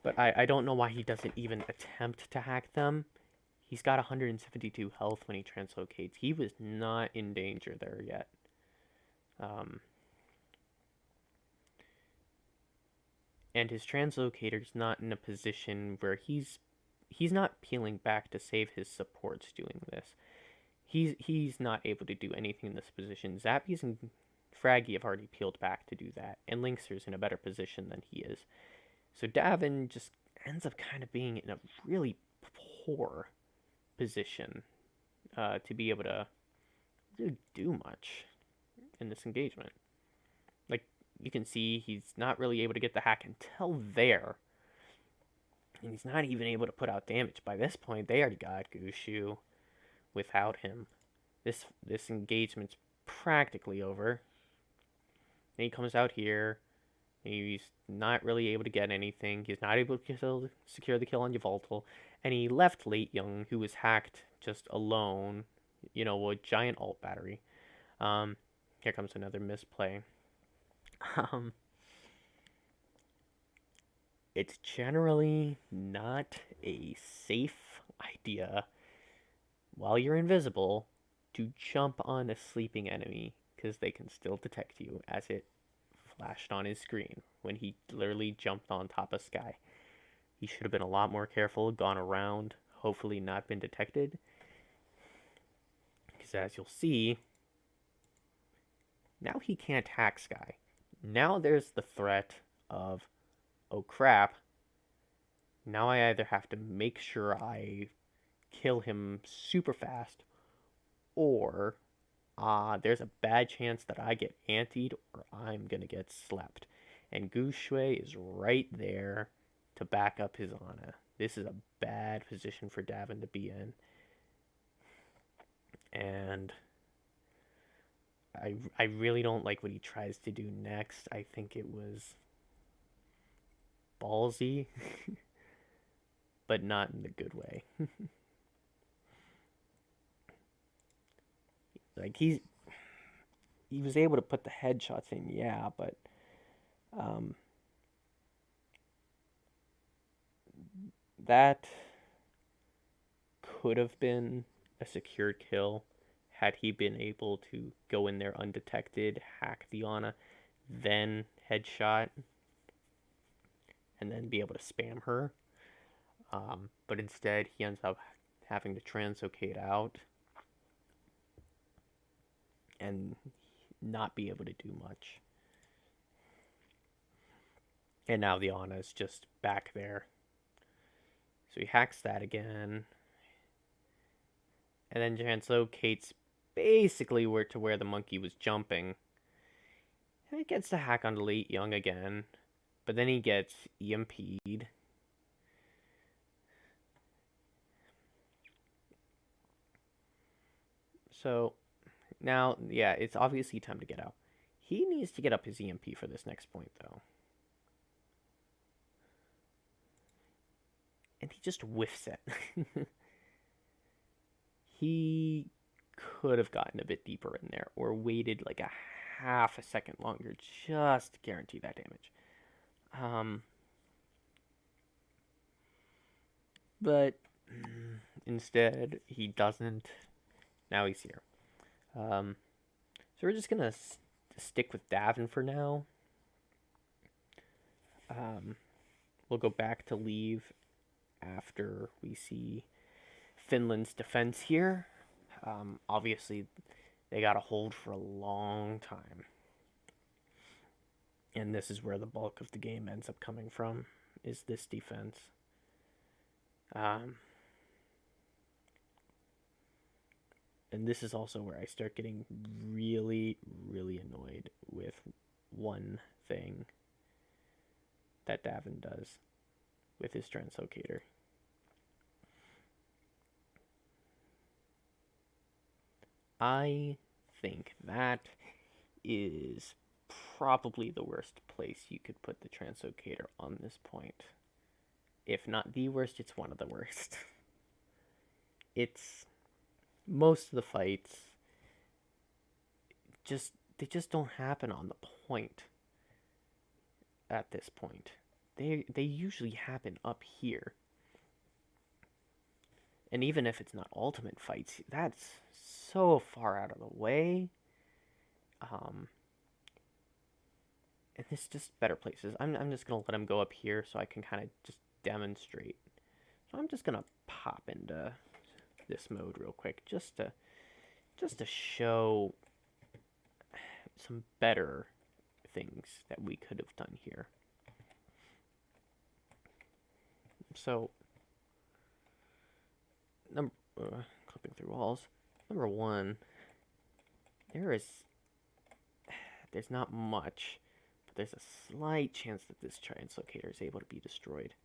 But I don't know why he doesn't even attempt to hack them. He's got 172 health when he translocates. He was not in danger there yet. And his translocator's not in a position where he's not peeling back to save his supports doing this. He's not able to do anything in this position. Zappies and Fraggy have already peeled back to do that, and Linkster's in a better position than he is. So Davin just ends up kind of being in a really poor position to be able to really do much in this engagement. Like, you can see he's not really able to get the hack until there. And he's not even able to put out damage. By this point, they already got Gushu without him. This engagement's practically over. And he comes out here. He's not really able to get anything. He's not able to secure the kill on Yveltal. And he left Late Young, who was hacked just alone, with giant ult battery. Here comes another misplay. It's generally not a safe idea, while you're invisible, to jump on a sleeping enemy, because they can still detect you, as it flashed on his screen when he literally jumped on top of Sky. He should have been a lot more careful, gone around, hopefully not been detected. Because as you'll see, now he can't hack Sky. Now there's the threat of, oh crap, now I either have to make sure I kill him super fast, or there's a bad chance that I get antied or I'm gonna get slept. And Gu Shui is right there to back up his Ana. This is a bad position for Davin to be in. And I really don't like what he tries to do next. I think it was ballsy, but not in the good way. Like he was able to put the headshots in, yeah, but that could have been a secure kill had he been able to go in there undetected, hack the Ana, then headshot, and then be able to spam her. But instead, he ends up having to translocate out and not be able to do much. And now the Ana is just back there. So he hacks that again. And then translocates basically where the monkey was jumping. And he gets to hack onto Late Young again. But then he gets EMP'd. So now, yeah, it's obviously time to get out. He needs to get up his EMP for this next point, though. And he just whiffs it. He could have gotten a bit deeper in there or waited like a half a second longer just to guarantee that damage. But instead, he doesn't. Now he's here. So we're just going to stick with Davin for now. We'll go back to leave after we see Finland's defense here. Obviously, they got to hold for a long time. And this is where the bulk of the game ends up coming from, is this defense. And this is also where I start getting really, really annoyed with one thing that Davin does with his translocator. I think that is probably the worst place you could put the translocator on this point. If not the worst, it's one of the worst. It's most of the fights they just don't happen on the point at this point. They usually happen up here. And even if it's not ultimate fights, that's so far out of the way. And it's just better places. I'm just gonna let him go up here so I can kind of just demonstrate. So I'm just gonna pop into this mode real quick just to show some better things that we could have done here. So clipping through walls. Number one, there's not much, but there's a slight chance that this translocator is able to be destroyed.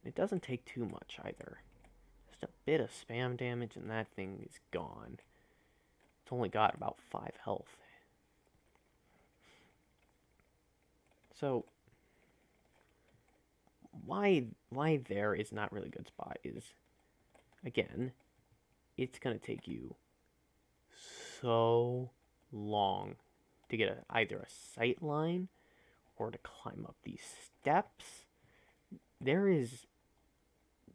It doesn't take too much either. Just a bit of spam damage and that thing is gone. It's only got about 5 health. So why there is not really a good spot is, again, it's going to take you so long to get either a sight line or to climb up these steps. There is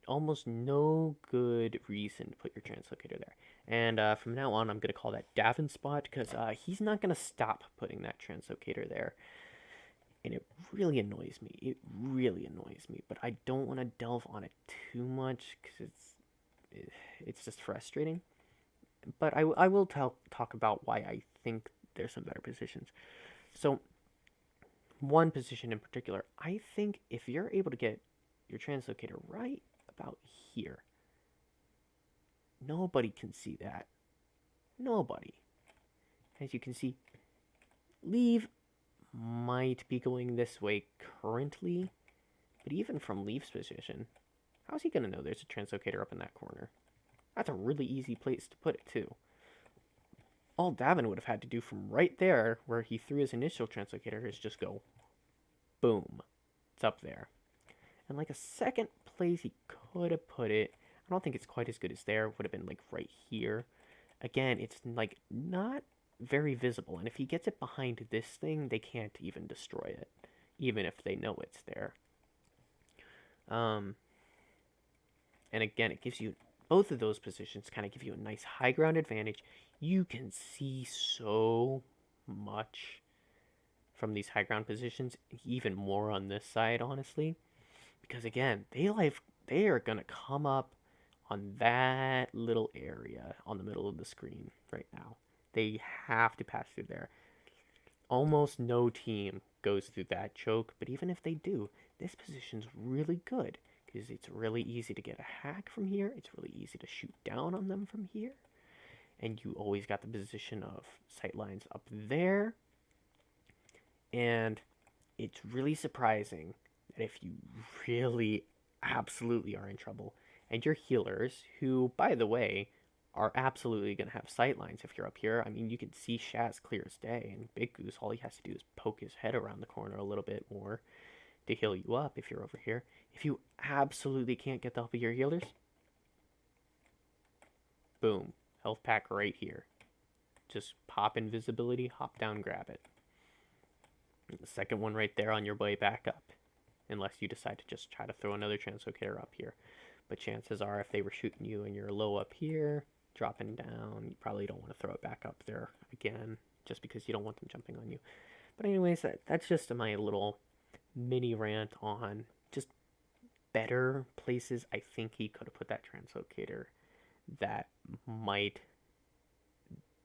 almost no good reason to put your translocator there. And from now on, I'm going to call that Davin spot because he's not going to stop putting that translocator there. And it really annoys me. It really annoys me. But I don't want to delve on it too much because it's just frustrating. But I will talk about why I think there's some better positions. So, one position in particular, I think if you're able to get your translocator right about here, nobody can see that. Nobody. As you can see, Leave might be going this way currently, but even from Leaf's position, how's he going to know there's a translocator up in that corner? That's a really easy place to put it, too. All Davin would have had to do from right there, where he threw his initial translocator, is just go, boom. It's up there. And like a second place he could have put it, I don't think it's quite as good as there, would have been like right here. Again, it's like not very visible, and if he gets it behind this thing, they can't even destroy it, even if they know it's there. And again, it gives you, both of those positions kind of give you a nice high ground advantage. You can see so much from these high ground positions, even more on this side, honestly, because again, they are gonna come up on that little area on the middle of the screen right now. They have to pass through there. Almost no team goes through that choke, but even if they do, this position's really good because it's really easy to get a hack from here. It's really easy to shoot down on them from here. And you always got the position of sight lines up there. And it's really surprising that if you really absolutely are in trouble, and your healers, who, by the way, are absolutely going to have sight lines if you're up here. I mean, you can see Shaz clear as day, and Big Goose, all he has to do is poke his head around the corner a little bit more to heal you up if you're over here. If you absolutely can't get the help of your healers, boom, health pack right here. Just pop invisibility, hop down, grab it. And the second one right there on your way back up, unless you decide to just try to throw another translocator up here. But chances are, if they were shooting you and you're low up here, dropping down, you probably don't want to throw it back up there again, just because you don't want them jumping on you. But anyways, that's just my little mini rant on just better places I think he could have put that translocator that might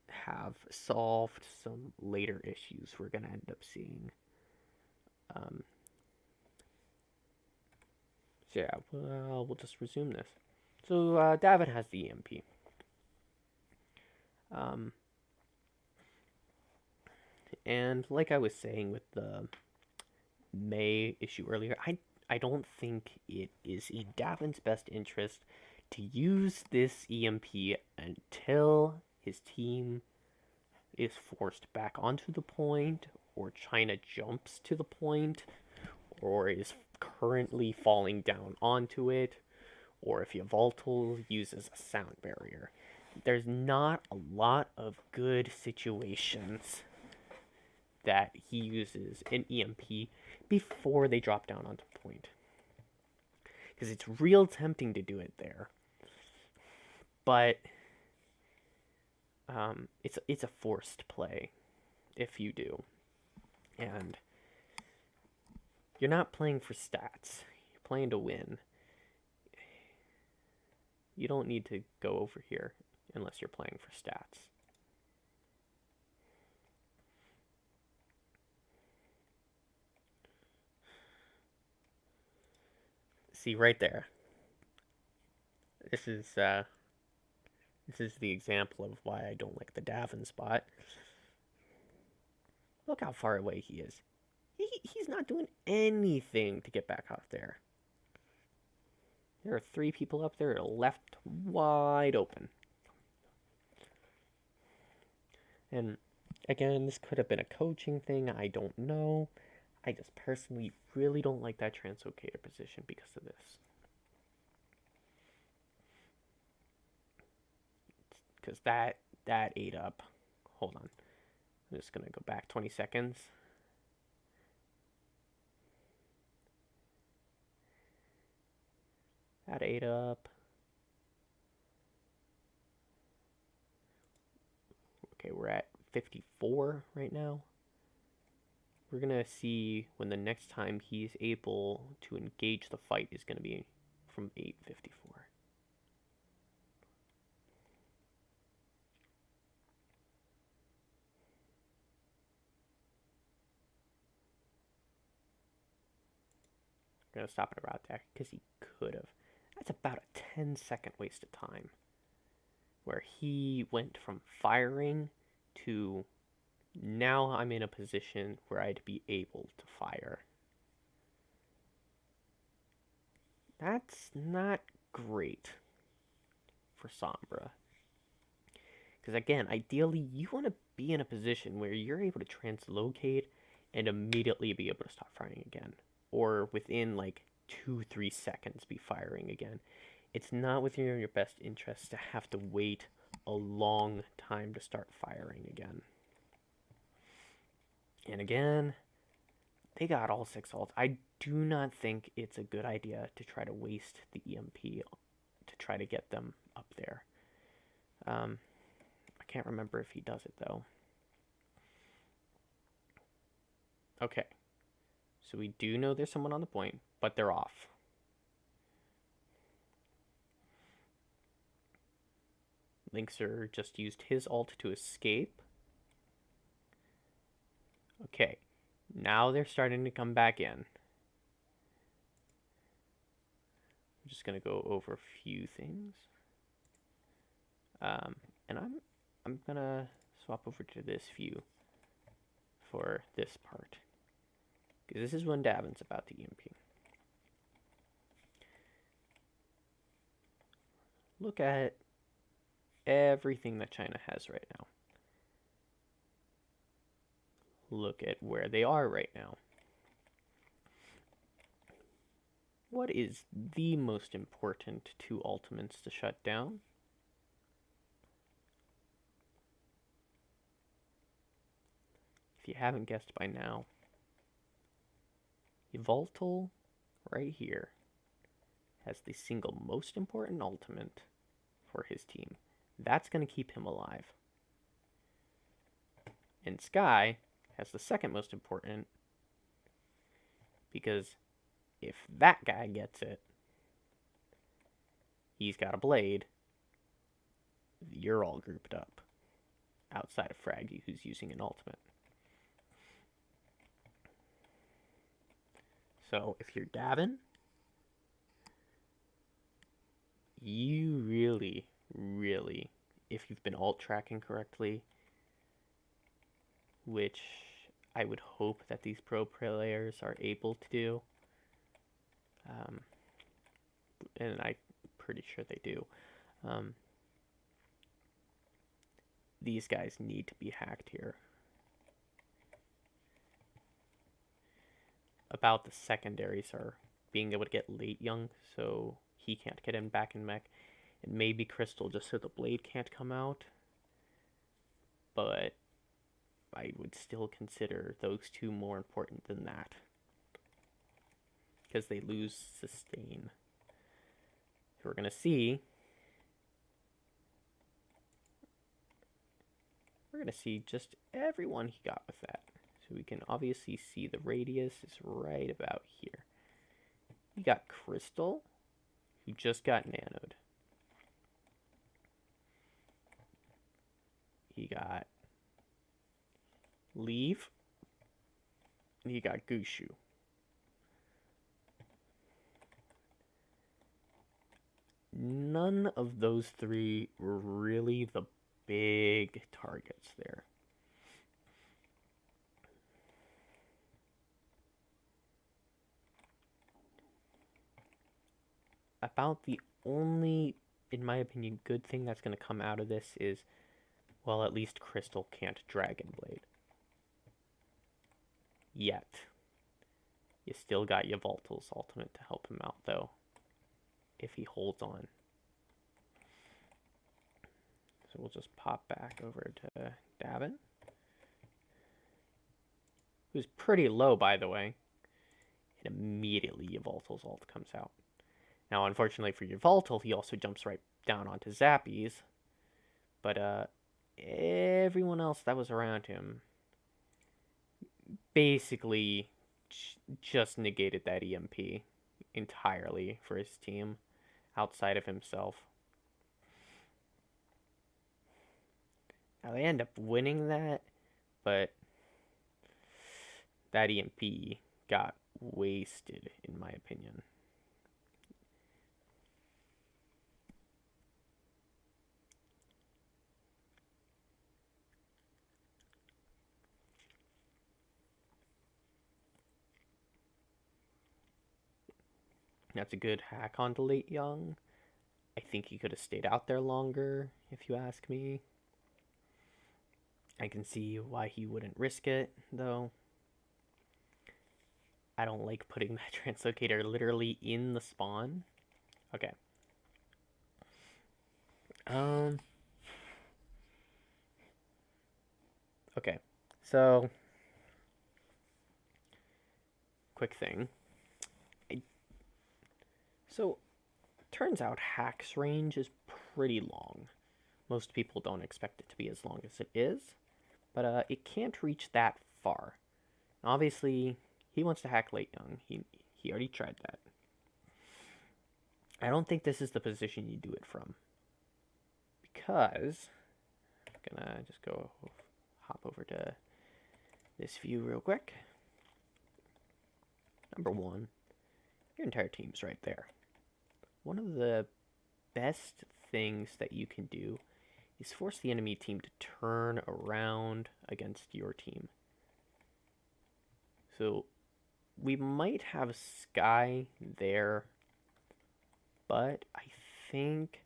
have solved some later issues we're going to end up seeing. So yeah, well, we'll just resume this. So David has the EMP. And like I was saying with the May issue earlier, I don't think it is in Davin's best interest to use this EMP until his team is forced back onto the point, or China jumps to the point, or is currently falling down onto it, or if Yveltal uses a sound barrier. There's not a lot of good situations that he uses an EMP before they drop down onto point. Because it's real tempting to do it there. But it's a forced play if you do. And you're not playing for stats. You're playing to win. You don't need to go over here unless you're playing for stats. See right there. This is the example of why I don't like the Davin spot. Look how far away he is. He's not doing anything to get back off there. There are 3 people up there left wide open. And again, this could have been a coaching thing. I don't know. I just personally really don't like that translocator position because of this. Because that ate up. Hold on. I'm just going to go back 20 seconds. That ate up. Okay, we're at 54 right now. We're going to see when the next time he's able to engage the fight is going to be from 8:54. I'm going to stop it about that because he could have. That's about a 10-second waste of time where he went from firing to Now I'm in a position where I'd be able to fire. That's not great for Sombra. Because again, ideally, you want to be in a position where you're able to translocate and immediately be able to stop firing again. Or within like 2-3 seconds be firing again. It's not within your best interest to have to wait a long time to start firing again. And again, they got all 6 ults. I do not think it's a good idea to try to waste the EMP to try to get them up there. I can't remember if he does it, though. Okay. So we do know there's someone on the point, but they're off. Linkser just used his ult to escape. Okay. Now they're starting to come back in. I'm just going to go over a few things. And I'm going to swap over to this view for this part. Because this is when Davin's about to EMP. Look at everything that China has right now. Look at where they are right now. What is the most important 2 ultimates to shut down? If you haven't guessed by now, Yveltal right here has the single most important ultimate for his team. That's going to keep him alive. And Sky has the second most important, because if that guy gets it, he's got a blade, you're all grouped up, outside of Fraggy, who's using an ultimate. So if you're Davin, you really, if you've been alt tracking correctly, which I would hope that these pro players are able to do, and I'm pretty sure they do, these guys need to be hacked here. About the secondaries are being able to get late young, so he can't get him back in mech, and maybe Crystal just so the blade can't come out, but I would still consider those 2 more important than that, because they lose sustain. So we're going to see just everyone he got with that. So we can obviously see the radius is right about here. You got Crystal, who just got nanoed. He got Leave, and he got Gushu. None of those 3 were really the big targets there. About the only, in my opinion, good thing that's going to come out of this is, well, at least Crystal can't Dragon Blade. Yet. You still got Yveltal's ultimate to help him out, though, if he holds on. So we'll just pop back over to Davin, who's pretty low, by the way. And immediately Yveltal's ult comes out. Now, unfortunately for Yveltal, he also jumps right down onto Zappies. But everyone else that was around him basically just negated that EMP entirely for his team, outside of himself. Now, they end up winning that, but that EMP got wasted, in my opinion. That's a good hack on Delete Young. I think he could have stayed out there longer, if you ask me. I can see why he wouldn't risk it, though. I don't like putting that translocator literally in the spawn. Okay. Okay. So, quick thing. So, turns out Hack's range is pretty long. Most people don't expect it to be as long as it is, but it can't reach that far. Obviously, he wants to hack late young. He already tried that. I don't think this is the position you do it from, because I'm gonna just go hop over to this view real quick. Number one, your entire team's right there. One of the best things that you can do is force the enemy team to turn around against your team. So we might have Sky there, but I think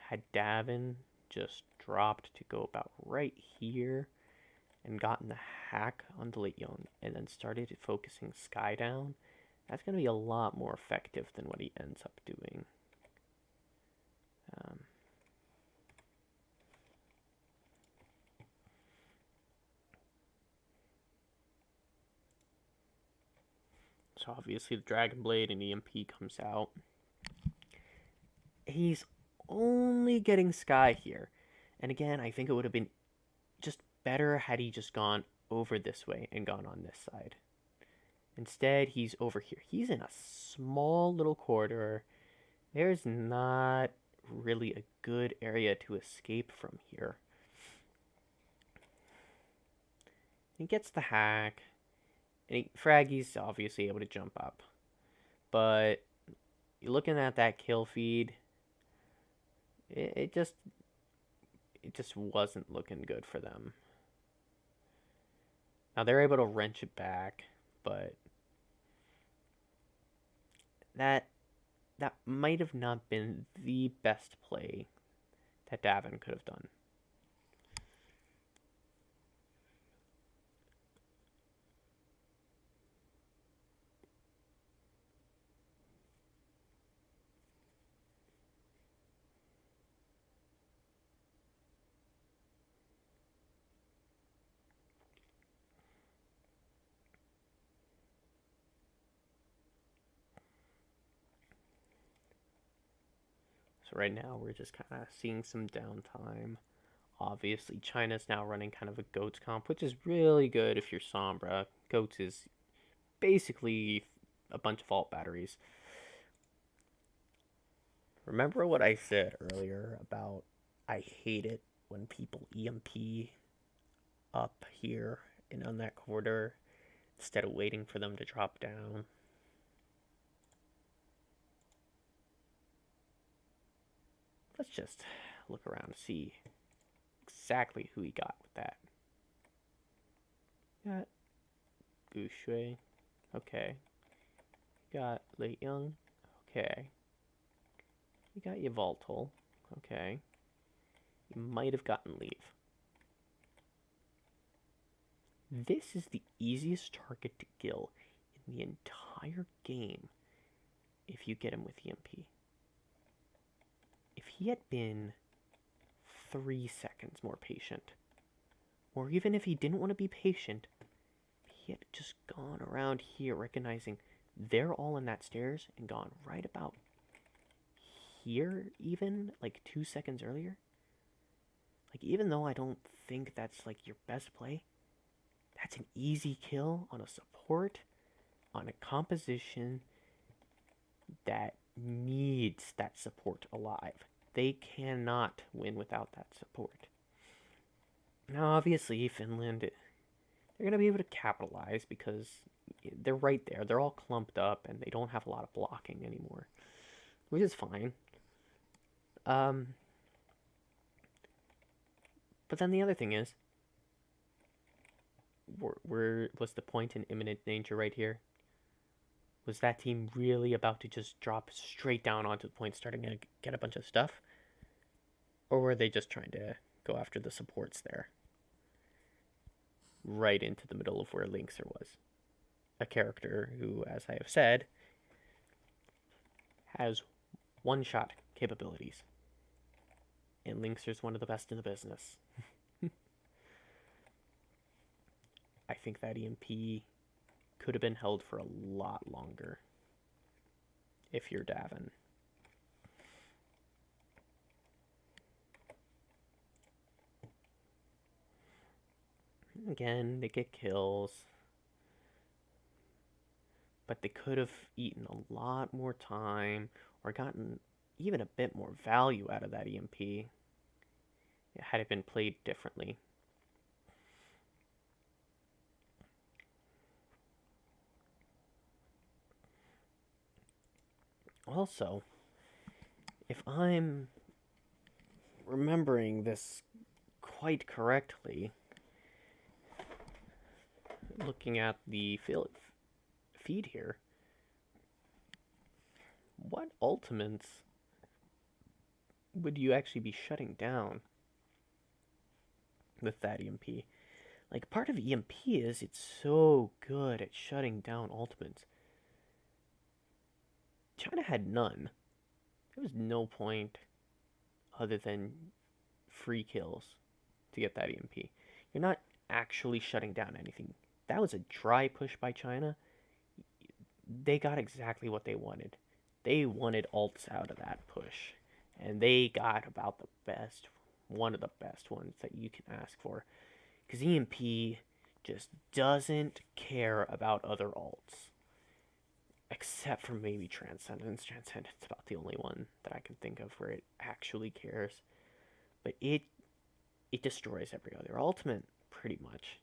had Davin just dropped to go about right here and gotten the hack on Delete Young and then started focusing Sky down, that's going to be a lot more effective than what he ends up doing. So obviously the Dragon Blade and EMP comes out. He's only getting Sky here. And again, I think it would have been just better had he just gone over this way and gone on this side. Instead, he's over here. He's in a small little corridor. There's not really a good area to escape from here. He gets the hack. And Fraggy's obviously able to jump up. But you're looking at that kill feed, it just wasn't looking good for them. Now they're able to wrench it back, but that might have not been the best play that Davin could have done. So right now we're just kind of seeing some downtime. Obviously, China's now running kind of a GOATS comp, which is really good if you're Sombra. GOATS is basically a bunch of alt batteries. Remember what I said earlier about I hate it when people EMP up here and on that corridor instead of waiting for them to drop down? Let's just look around and see exactly who he got with that. Got Gushui. Okay. You got Late Young. Okay. You got Yveltal. Okay. You might have gotten Leave. This is the easiest target to kill in the entire game if you get him with EMP. If he had been 3 seconds more patient, or even if he didn't want to be patient, he had just gone around here recognizing they're all in that stairs and gone right about here even, like 2 seconds earlier. Like, even though I don't think that's like your best play, that's an easy kill on a support, on a composition that needs that support alive. They cannot win without that support. Now, obviously, Finland, they're going to be able to capitalize because they're right there. They're all clumped up and they don't have a lot of blocking anymore, which is fine. But then the other thing is, where was the point in imminent danger right here? Was that team really about to just drop straight down onto the point, starting to get a bunch of stuff? Or were they just trying to go after the supports there? Right into the middle of where Lynxer was. A character who, as I have said, has one-shot capabilities. And Lynxer's one of the best in the business. I think that EMP could have been held for a lot longer if you're Davin. Again, they get kills, but they could have eaten a lot more time or gotten even a bit more value out of that EMP had it been played differently. Also, if I'm remembering this quite correctly, looking at the feed here, what ultimates would you actually be shutting down with that EMP? Like, part of EMP is it's so good at shutting down ultimates. China had none. There was no point other than free kills to get that EMP. You're not actually shutting down anything. That was a dry push by China. They got exactly what they wanted. They wanted ults out of that push. And they got about the best, one of the best ones that you can ask for. Because EMP just doesn't care about other ults. Except for maybe Transcendence. Transcendence is about the only one that I can think of where it actually cares. But it destroys every other ultimate, pretty much.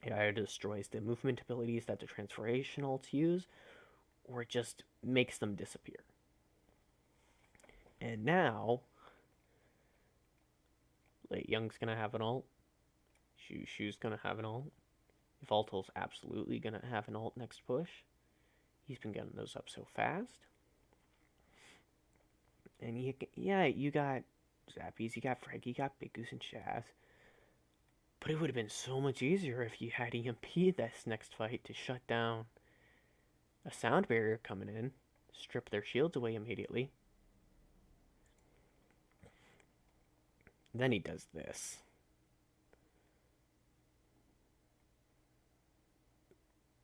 It either destroys the movement abilities that the transformation ults use, or it just makes them disappear. And now, Late Young's gonna have an ult. Shu's gonna have an ult. Voltal's absolutely gonna have an ult next push. He's been getting those up so fast. And you got Zappies, you got Frank, you got Big Goose and Shaz. But it would have been so much easier if you had EMP this next fight to shut down a sound barrier coming in, strip their shields away immediately. Then he does this.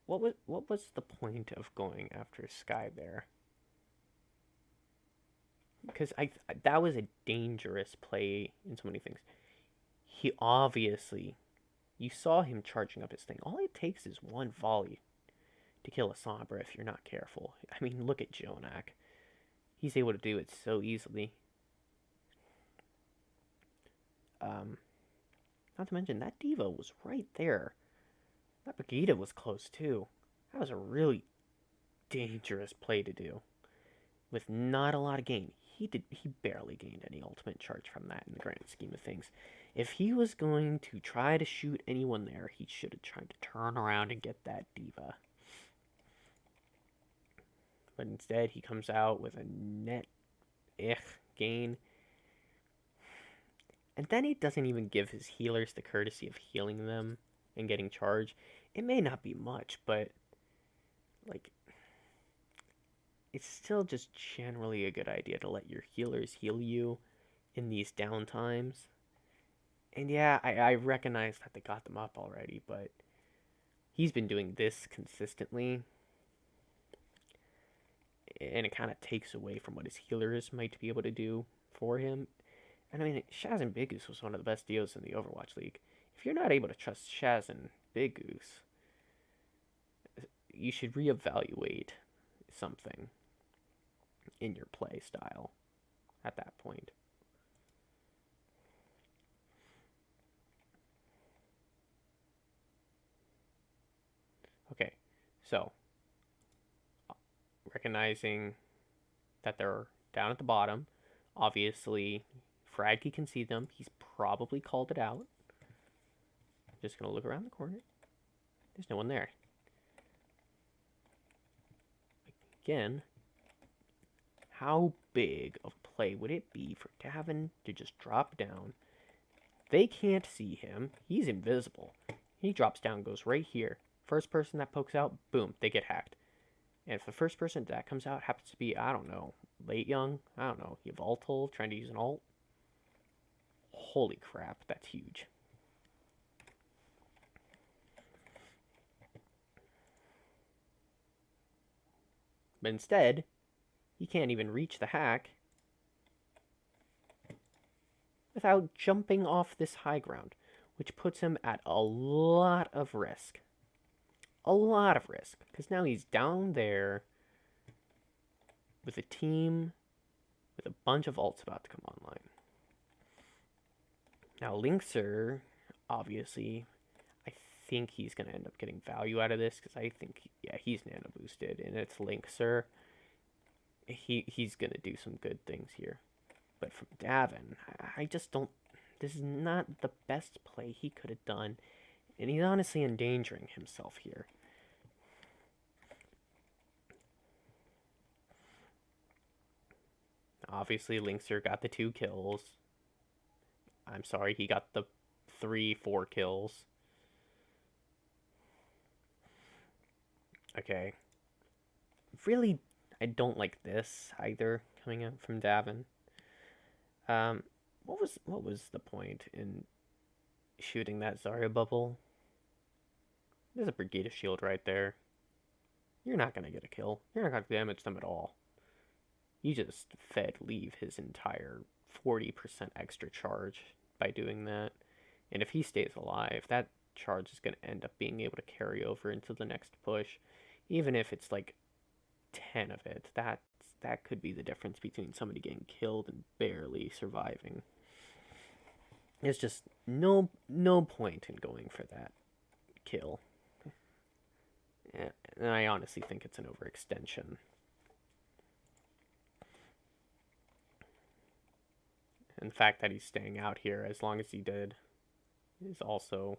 What was the point of going after Sky there? Because that was a dangerous play in so many things. He obviously, you saw him charging up his thing. All it takes is one volley to kill a Sombra if you're not careful. I mean, look at Jonak. He's able to do it so easily. Not to mention, that D.Va was right there. That Brigitte was close too. That was a really dangerous play to do. With not a lot of gain. He barely gained any ultimate charge from that in the grand scheme of things. If he was going to try to shoot anyone there, he should have tried to turn around and get that D.Va. But instead, he comes out with a net gain. And then he doesn't even give his healers the courtesy of healing them and getting charge. It may not be much, but like, it's still just generally a good idea to let your healers heal you in these down times. And yeah, I recognize that they got them up already, but he's been doing this consistently. And it kind of takes away from what his healers might be able to do for him. And I mean, Shaz and Big Goose was one of the best duos in the Overwatch League. If you're not able to trust Shaz and Big Goose, you should reevaluate something in your play style at that point. Okay, so recognizing that they're down at the bottom, obviously Fraggy can see them. He's probably called it out. Just gonna look around the corner. There's no one there. again, how big of a play would it be for Davin to just drop down? They can't see him. He's invisible. He drops down, goes right here. First person that pokes out, boom, they get hacked. And if the first person that comes out happens to be, I don't know, late young, I don't know, Yveltal trying to use an ult. Holy crap, that's huge. But instead, he can't even reach the hack without jumping off this high ground, which puts him at a lot of risk. A lot of risk, because now he's down there with a team with a bunch of ults about to come online. Now, Linkser, obviously, I think he's going to end up getting value out of this, because I think, yeah, he's nano boosted, and it's Linkser. He's going to do some good things here. But from Davin, I just don't... This is not the best play he could have done, and he's honestly endangering himself here. Obviously, Linkser got the 2 kills. I'm sorry, he got the 3-4 kills. Okay. Really, I don't like this either, coming out from Davin. What was the point in shooting that Zarya bubble? There's a Brigida shield right there. You're not going to get a kill. You're not going to damage them at all. You just fed Leave his entire 40% extra charge by doing that. And if he stays alive, that charge is going to end up being able to carry over into the next push. Even if it's like 10 of it, that could be the difference between somebody getting killed and barely surviving. There's just no point in going for that kill. And I honestly think it's an overextension. And the fact that he's staying out here as long as he did is also...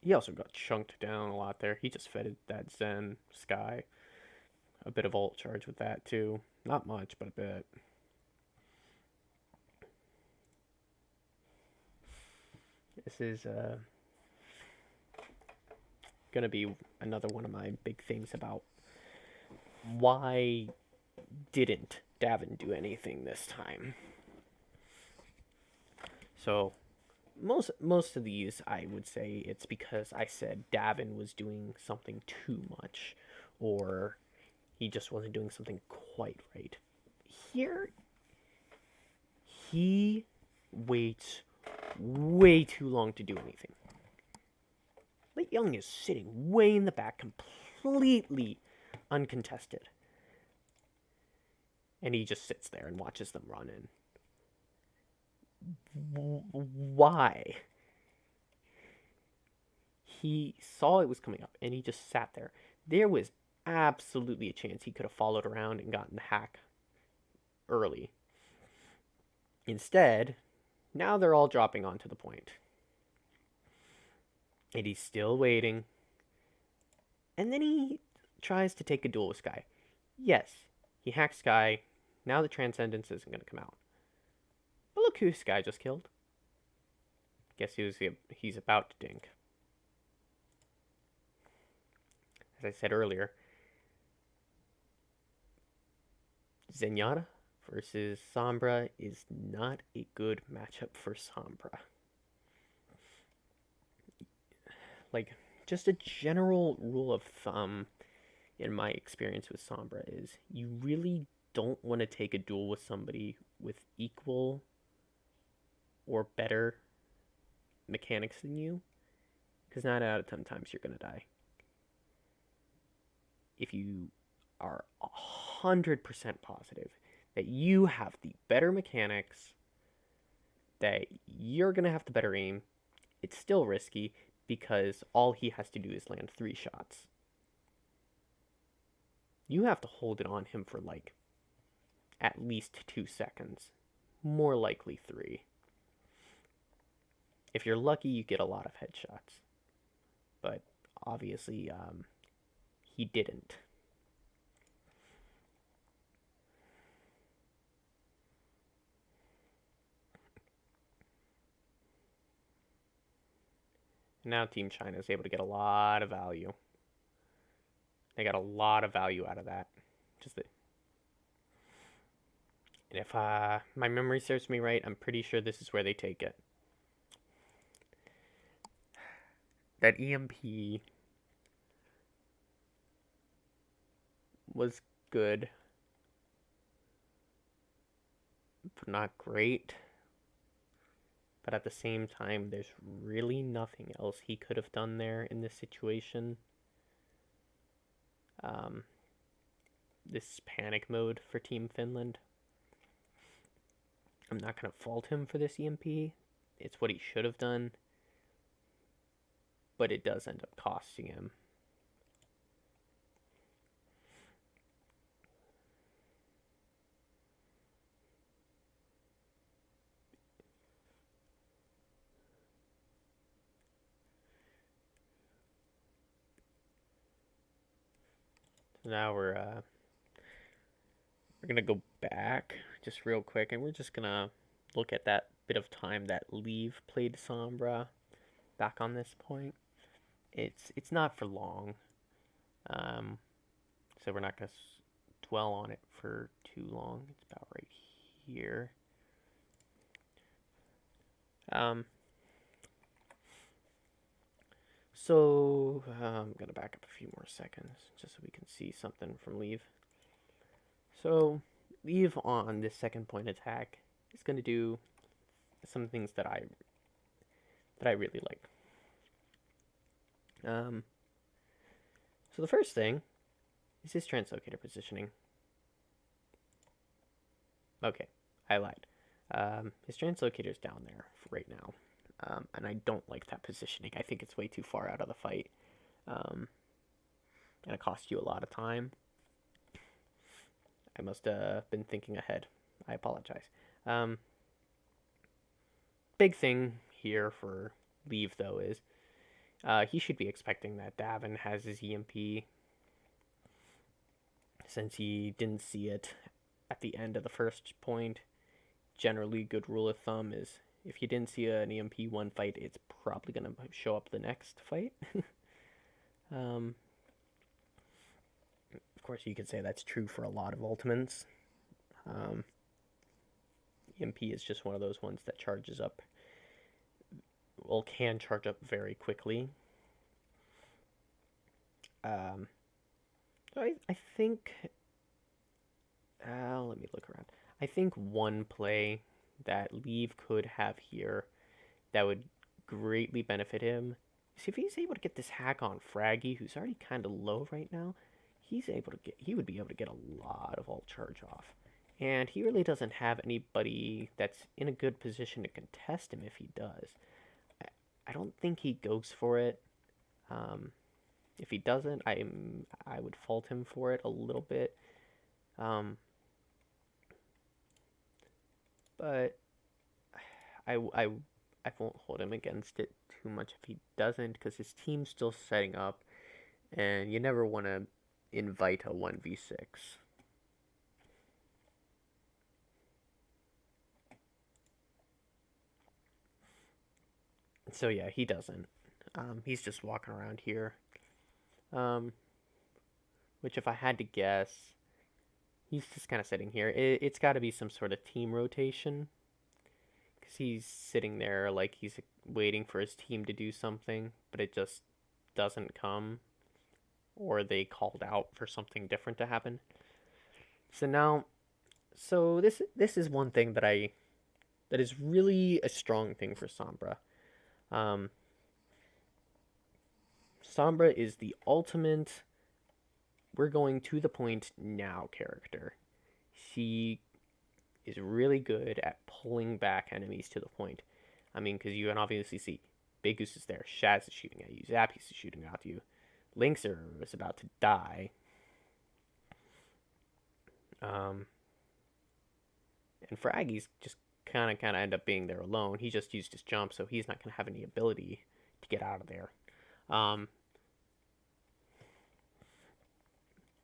He also got chunked down a lot there. He just fed that Zen Sky. A bit of ult charge with that too. Not much, but a bit. This is gonna be another one of my big things about why didn't Davin do anything this time. So most of these, I would say it's because I said Davin was doing something too much, or he just wasn't doing something quite right. Here, he waits way too long to do anything. Late Young is sitting way in the back, completely uncontested. And he just sits there and watches them run in. Why? He saw it was coming up, and he just sat there. There was absolutely a chance he could have followed around and gotten the hack early. Instead, now they're all dropping onto the point. And he's still waiting. And then he tries to take a duel with Sky. Yes, he hacks Sky. Now the Transcendence isn't going to come out. But look who Sky just killed. Guess he's about to dink. As I said earlier, Zenyatta versus Sombra is not a good matchup for Sombra. Like, just a general rule of thumb in my experience with Sombra is you really don't want to take a duel with somebody with equal or better mechanics than you, because 9 out of 10 times you're going to die. If you are 100% positive that you have the better mechanics, that you're going to have the better aim, it's still risky because all he has to do is land 3 shots. You have to hold it on him for like at least 2 seconds, more likely 3. If you're lucky, you get a lot of headshots, but obviously he didn't. Now Team China is able to get a lot of value. They got a lot of value out of that. And if my memory serves me right, I'm pretty sure this is where they take it. That EMP was good, but not great. But at the same time, there's really nothing else he could have done there in this situation. This panic mode for Team Finland. I'm not going to fault him for this EMP. It's what he should have done. But it does end up costing him. So now we're going to go back just real quick, and we're just going to look at that bit of time that Leave played Sombra back on this point. It's not for long, so we're not going to dwell on it for too long. It's about right here. So I'm going to back up a few more seconds just so we can see something from Leave. So Leave on this second point attack is going to do some things that I really like. So the first thing is his translocator positioning. Okay, I lied. His translocator's down there right now. And I don't like that positioning. I think it's way too far out of the fight. And it costs you a lot of time. I must have been thinking ahead. I apologize. Big thing here for Leave, though, is he should be expecting that Davin has his EMP. Since he didn't see it at the end of the first point, generally good rule of thumb is if you didn't see an EMP one fight, it's probably going to show up the next fight. Of course, you could say that's true for a lot of ultimates. EMP is just one of those ones that charges up, well, can charge up very quickly. So I think, let me look around. I think one play that Leave could have here that would greatly benefit him is if he's able to get this hack on Fraggy, who's already kind of low right now. He would be able to get a lot of ult charge off. And he really doesn't have anybody that's in a good position to contest him if he does. I don't think he goes for it. If he doesn't, I would fault him for it a little bit. But I won't hold him against it too much if he doesn't, because his team's still setting up, and you never want to invite a 1v6. So yeah, he doesn't. He's just walking around here. Which if I had to guess, he's just kind of sitting here. It's got to be some sort of team rotation. Because he's sitting there like he's waiting for his team to do something, but it just doesn't come. Or they called out for something different to happen. So this is one thing that is really a strong thing for Sombra. Sombra is the ultimate we're going to the point now character. She is really good at pulling back enemies to the point. I mean, because you can obviously see Big Goose is there, Shaz is shooting at you, Zappies is shooting at you, Linkser is about to die. And Fraggy's just kind of end up being there alone. He just used his jump, so he's not going to have any ability to get out of there.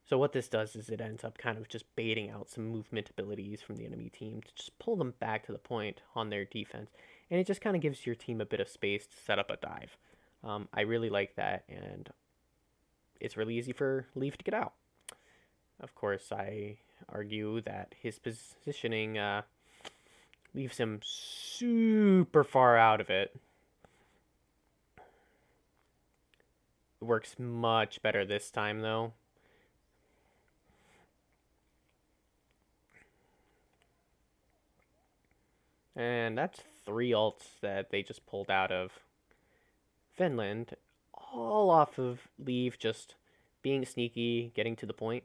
So what this does is it ends up kind of just baiting out some movement abilities from the enemy team to just pull them back to the point on their defense. And it just kind of gives your team a bit of space to set up a dive. I really like that, and it's really easy for Leaf to get out. Of course, I argue that his positioning leaves him super far out of it. It works much better this time, though. And that's 3 ults that they just pulled out of Finland, all off of Leave just being sneaky, getting to the point.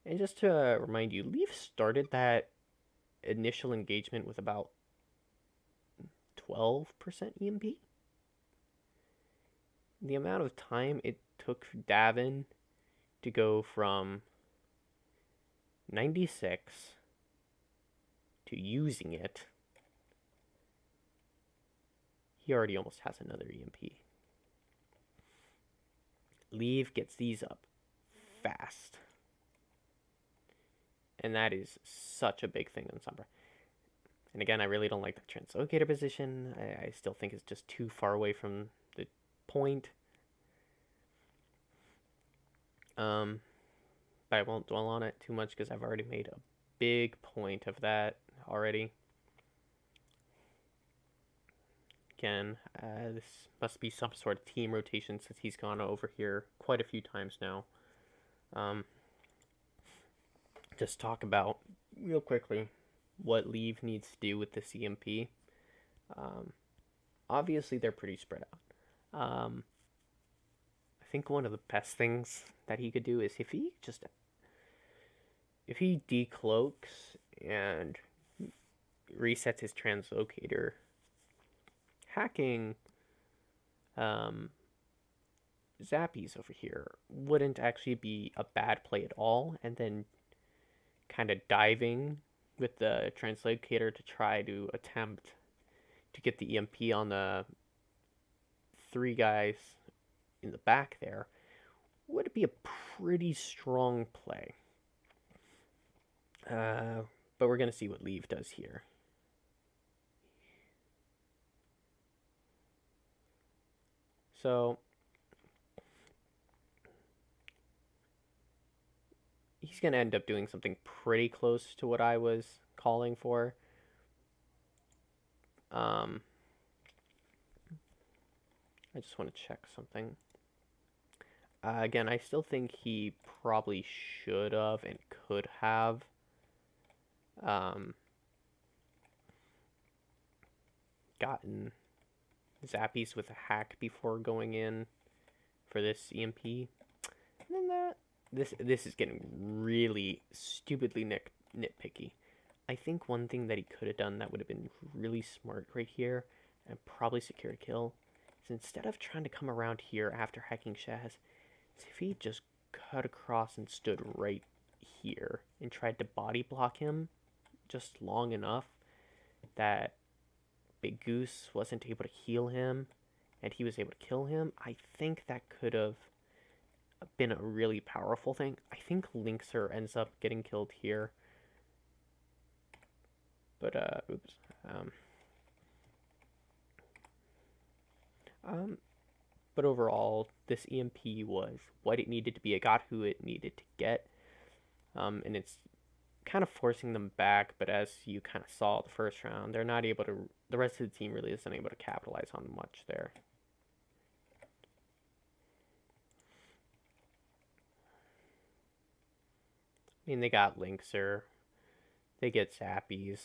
And just to remind you, Leaf started that initial engagement with about 12% EMP. The amount of time it took Davin to go from 96 to using it, he already almost has another EMP. Leave gets these up fast. And that is such a big thing in Sombra. And again, I really don't like the translocator position. I still think it's just too far away from the point. But I won't dwell on it too much because I've already made a big point of that already. Again, this must be some sort of team rotation since he's gone over here quite a few times now. Just talk about, real quickly, what Leave needs to do with the CMP. Obviously, they're pretty spread out. I think one of the best things that he could do is if he decloaks and resets his translocator, hacking Zappies over here wouldn't actually be a bad play at all, and then kind of diving with the translocator to try to attempt to get the EMP on the 3 guys in the back there would be a pretty strong play. But we're going to see what Leave does here. So he's going to end up doing something pretty close to what I was calling for. I just want to check something. Again, I still think he probably should have and could have gotten Zappies with a hack before going in for this EMP. And then this is getting really stupidly nitpicky. I think one thing that he could have done that would have been really smart right here and probably secure a kill is instead of trying to come around here after hacking Shaz, if he just cut across and stood right here and tried to body block him just long enough that Big Goose wasn't able to heal him and he was able to kill him, I think that could have been a really powerful thing. I think Linkser ends up getting killed here. But, oops. But overall, this EMP was what it needed to be. It got who it needed to get. And it's kind of forcing them back, but as you kind of saw the first round, they're not able to, the rest of the team really isn't able to capitalize on much there. I mean, they got Linkser, they get Zappies,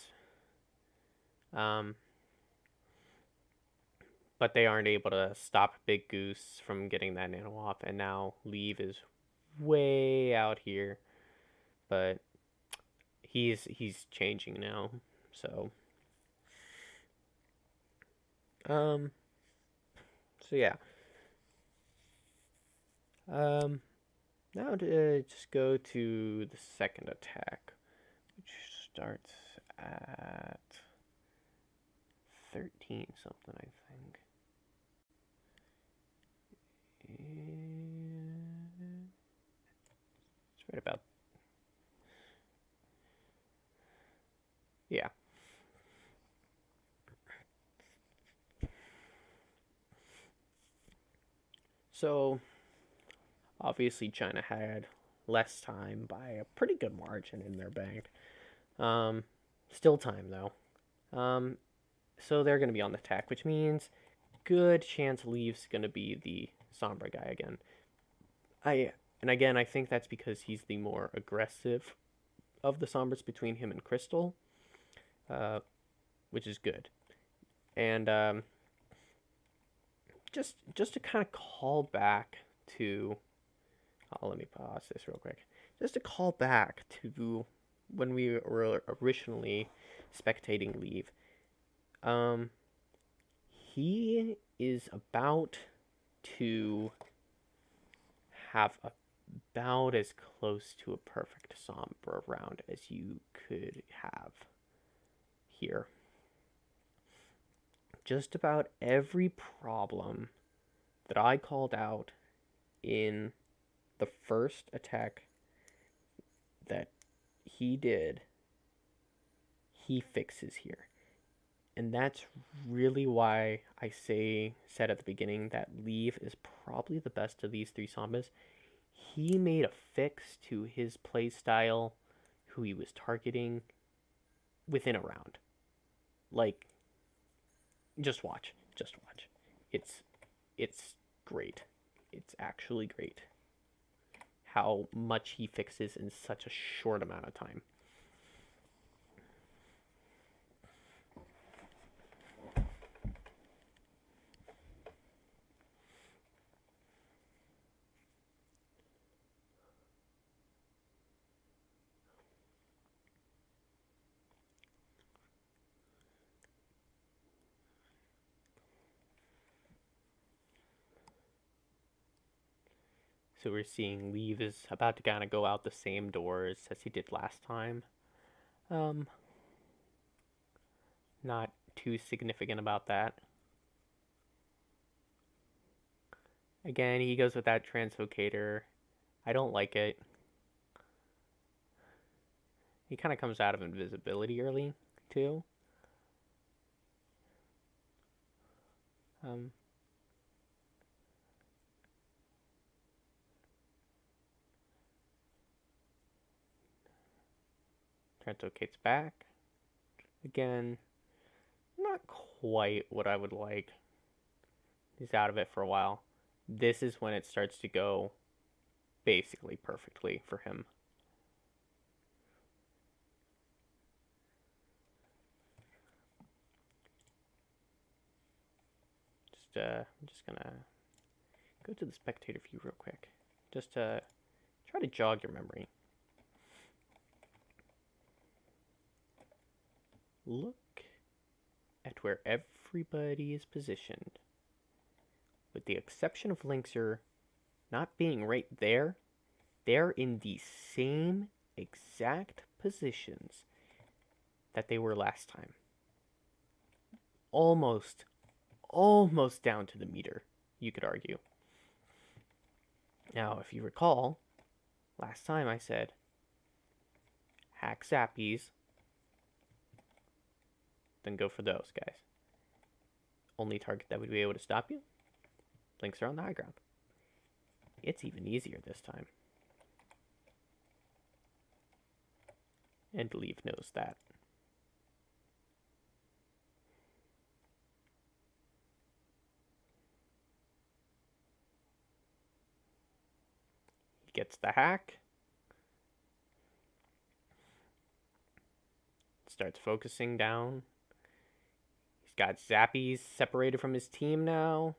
but they aren't able to stop Big Goose from getting that nano off, and now Leave is way out here, but he's changing now, so yeah. Now to just go to the second attack, which starts at 13 something, I think. And it's right about, yeah. So, obviously, China had less time by a pretty good margin in their bank. Um, Still time, though. So they're going to be on the attack, which means good chance Leave's going to be the Sombra guy again. And again, I think that's because he's the more aggressive of the Sombras between him and Crystal, which is good. And just to kind of call back to, let me pause this real quick. Just to call back to when we were originally spectating Leave. He is about to have about as close to a perfect Sombra round as you could have here. Just about every problem that I called out in the first attack that he did, he fixes here. And that's really why I said at the beginning that Leave is probably the best of these three Sombras. He made a fix to his playstyle, who he was targeting, within a round. Like, just watch. It's great. It's actually great how much he fixes in such a short amount of time. So we're seeing Leave is about to kind of go out the same doors as he did last time. Not too significant about that. Again, he goes with that translocator. I don't like it. He kind of comes out of invisibility early, too. Translocates back. Again, not quite what I would like. He's out of it for a while. This is when it starts to go basically perfectly for him. I'm just gonna go to the spectator view real quick, just to try to jog your memory. Look at where everybody is positioned. With the exception of Linkser not being right there, they're in the same exact positions that they were last time. Almost down to the meter, you could argue. Now, if you recall, last time I said, hack Zappies, then go for those guys. Only target that would be able to stop you, Links are on the high ground. It's even easier this time. And Leave knows that. He gets the hack. Starts focusing down. He's got Zappies separated from his team now.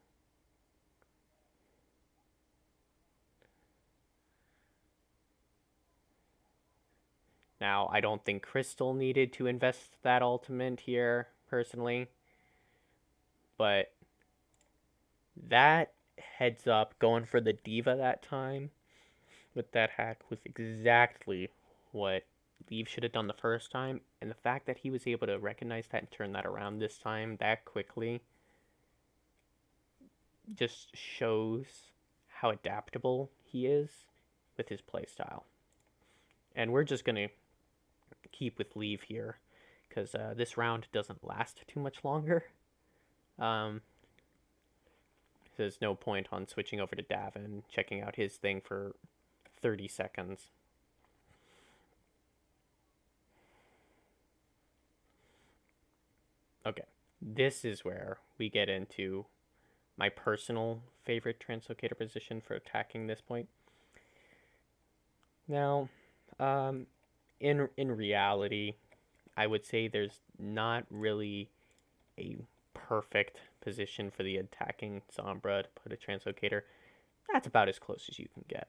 Now, I don't think Crystal needed to invest that ultimate here, personally. But that heads up going for the Diva that time with that hack was exactly what Leave should have done the first time. And the fact that he was able to recognize that and turn that around this time that quickly just shows how adaptable he is with his playstyle. And we're just going to keep with Leave here because this round doesn't last too much longer. There's no point on switching over to Davin, checking out his thing for 30 seconds. Okay, this is where we get into my personal favorite translocator position for attacking this point. Now, in reality, I would say there's not really a perfect position for the attacking Sombra to put a translocator. That's about as close as you can get,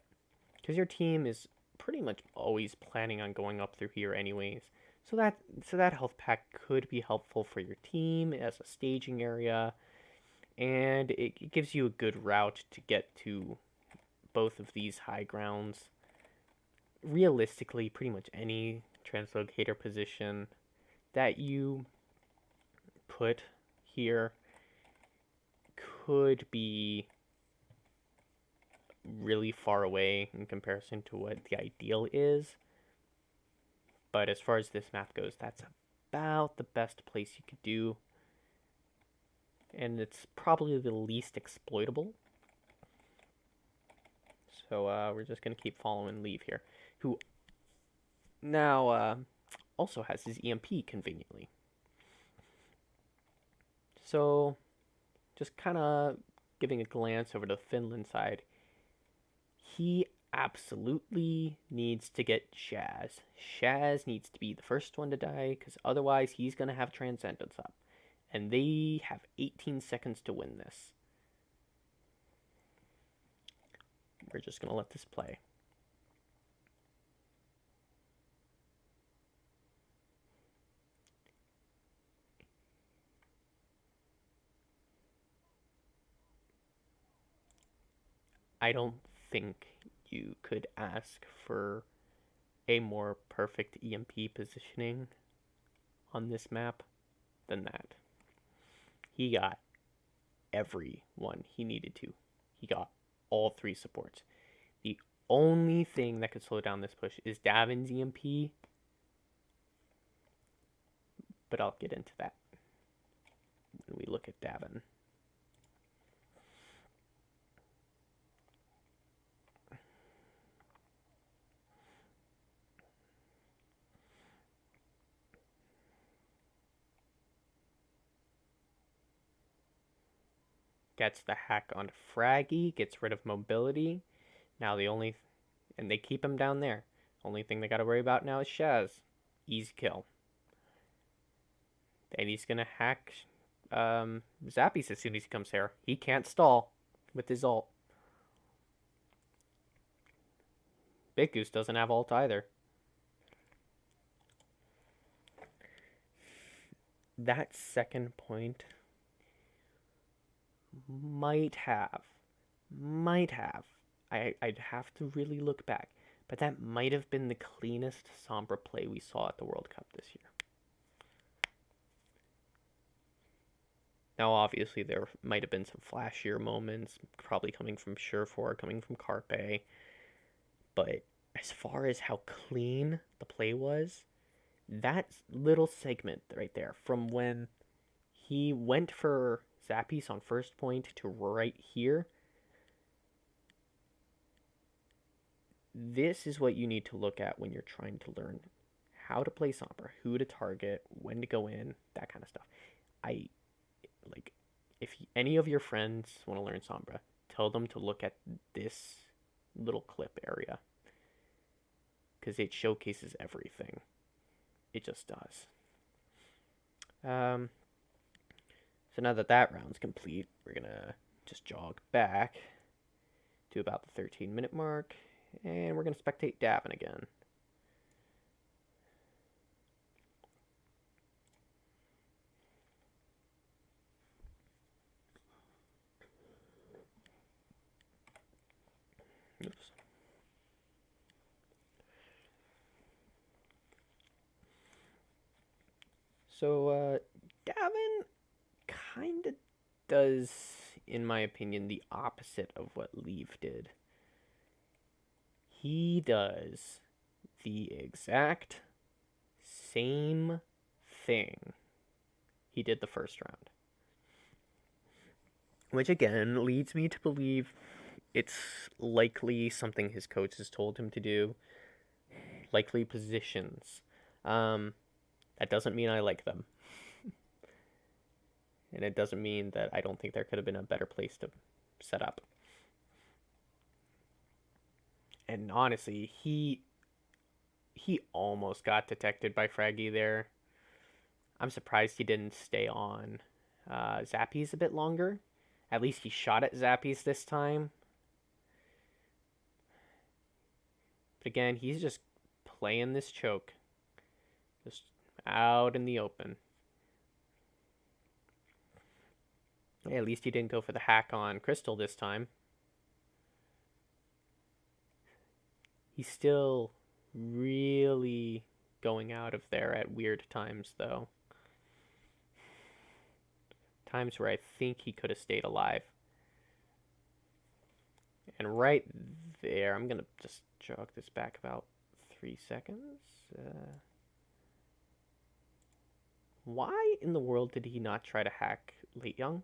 because your team is pretty much always planning on going up through here anyways. So that health pack could be helpful for your team as a staging area, and it gives you a good route to get to both of these high grounds. Realistically, pretty much any translocator position that you put here could be really far away in comparison to what the ideal is. But as far as this map goes, that's about the best place you could do. And it's probably the least exploitable. So we're just going to keep following Leave here, who now also has his EMP conveniently. So just kind of giving a glance over to the Finland side, he absolutely needs to get Shaz. Shaz needs to be the first one to die, because otherwise he's going to have Transcendence up. And they have 18 seconds to win this. We're just going to let this play. I don't think you could ask for a more perfect EMP positioning on this map than that. He got everyone he needed to. He got all three supports. The only thing that could slow down this push is Davin's EMP, but I'll get into that when we look at Davin. Gets the hack on Fraggy, gets rid of mobility. Now and they keep him down there. Only thing they gotta worry about now is Shaz. Easy kill. And he's gonna hack Zappies as soon as he comes here. He can't stall with his ult. Big Goose doesn't have ult either. That second point might have. I'd have to really look back, but that might have been the cleanest Sombra play we saw at the World Cup this year. Now, obviously, there might have been some flashier moments, probably coming from Surefour, coming from Carpe, but as far as how clean the play was, that little segment right there, from when he went for Zappies on first point to right here, this is what you need to look at when you're trying to learn how to play Sombra, who to target, when to go in, that kind of stuff. If any of your friends want to learn Sombra, tell them to look at this little clip area, because it showcases everything. It just does. So now that round's complete, we're gonna just jog back to about the 13-minute mark, and we're gonna spectate Davin again. Oops. So, Davin kind of does, in my opinion, the opposite of what Leave did. He does the exact same thing he did the first round. which again leads me to believe it's likely something his coach has told him to do, likely positions. That doesn't mean I like them. And it doesn't mean that I don't think there could have been a better place to set up. And honestly, he almost got detected by Fraggy there. I'm surprised he didn't stay on Zappies a bit longer. At least he shot at Zappies this time. But again, he's just playing this choke. Just out in the open. Hey, at least he didn't go for the hack on Crystal this time. He's still really going out of there at weird times, though. Times where I think he could have stayed alive. And right there, I'm going to just jog this back about 3 seconds. Why in the world did he not try to hack Late Young?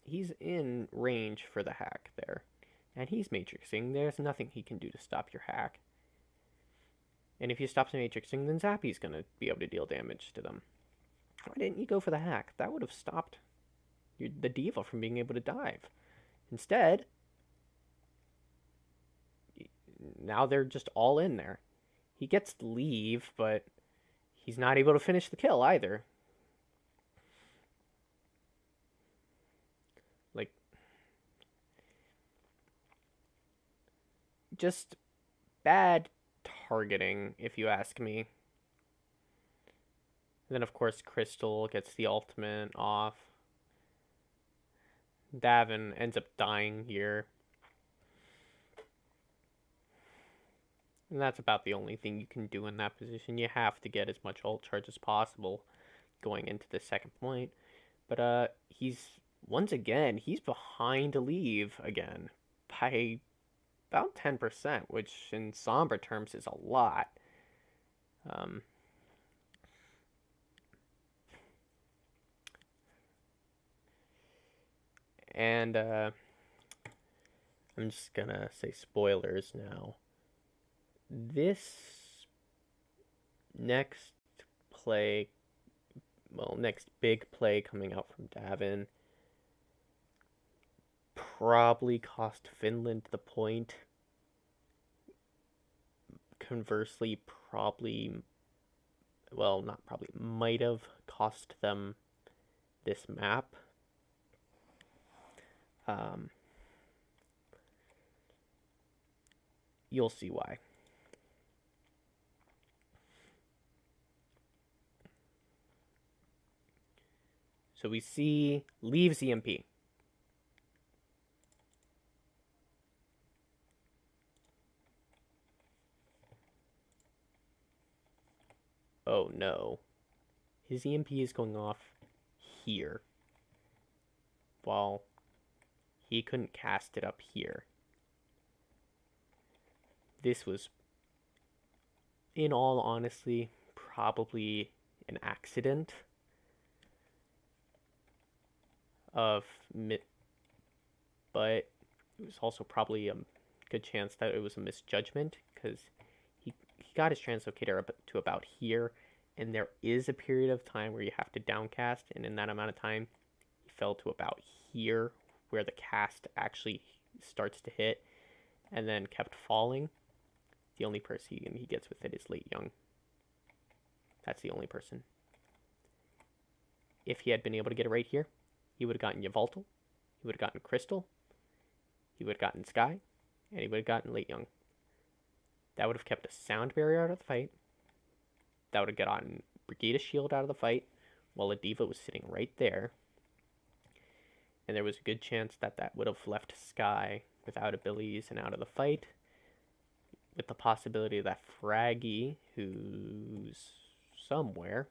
He's in range for the hack there. And he's matrixing. There's nothing he can do to stop your hack. And if he stops matrixing, then Zappy's going to be able to deal damage to them. Why didn't you go for the hack? That would have stopped the D.Va from being able to dive. Instead, now they're just all in there. He gets to leave, but he's not able to finish the kill either. Like, just bad targeting, if you ask me. And then, of course, Crystal gets the ultimate off. Davin ends up dying here. And that's about the only thing you can do in that position. You have to get as much ult charge as possible going into the second point. But once again, he's behind leave again by about 10%, which in Sombra terms is a lot. And I'm just gonna say spoilers now. This next big play coming out from Davin probably cost Finland the point. Conversely, might have cost them this map. You'll see why. So we see leaves EMP. Oh no. His EMP is going off here. While he couldn't cast it up here. This was, in all honesty, probably an accident but it was also probably a good chance that it was a misjudgment, because he got his translocator up to about here, and there is a period of time where you have to downcast, and in that amount of time he fell to about here where the cast actually starts to hit, and then kept falling. The only person he gets with it is Late Young. That's the only person. If he had been able to get it right here, he would have gotten Yveltal, he would have gotten Crystal, he would have gotten Sky, and he would have gotten Late Young. That would have kept a sound barrier out of the fight. That would have gotten Brigida's shield out of the fight, while a D.Va was sitting right there. And there was a good chance that that would have left Sky without abilities and out of the fight, with the possibility that Fraggy, who's somewhere,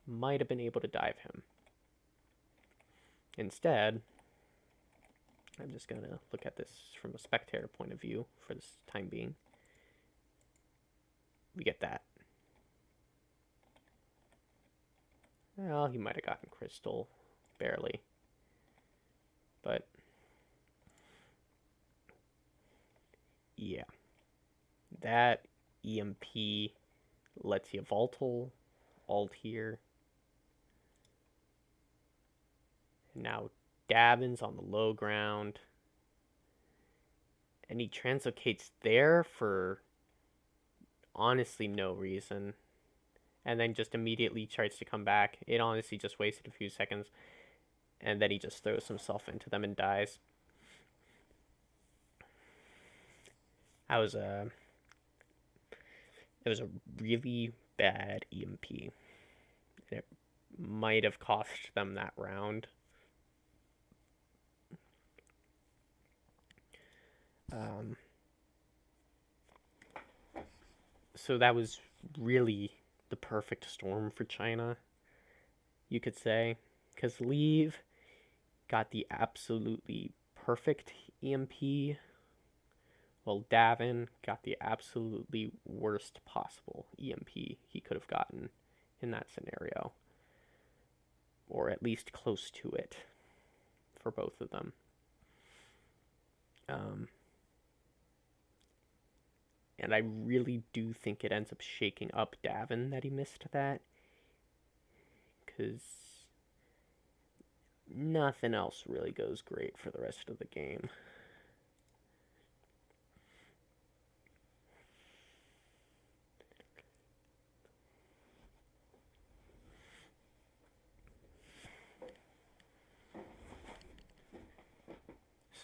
might have been able to dive him. Instead, I'm just going to look at this from a spectator point of view for this time being. We get that. Well, he might have gotten Crystal, barely. But yeah, that EMP lets you volatile, alt here. And now Davin's on the low ground. And he translocates there for honestly no reason. And then just immediately tries to come back. It honestly just wasted a few seconds. And then he just throws himself into them and dies. It was a really bad EMP. It might have cost them that round. So that was really the perfect storm for China, you could say, because Leave got the absolutely perfect EMP, while Davin got the absolutely worst possible EMP he could have gotten in that scenario, or at least close to it for both of them. And I really do think it ends up shaking up Davin that he missed that, because nothing else really goes great for the rest of the game.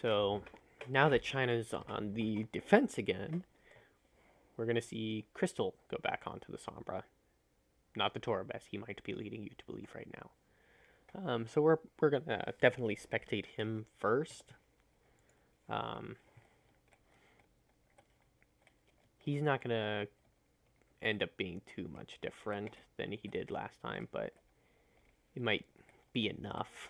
So now that China's on the defense again, we're going to see Crystal go back onto the Sombra. Not the Torab, as he might be leading you to believe right now. So we're going to definitely spectate him first. He's not going to end up being too much different than he did last time, but it might be enough.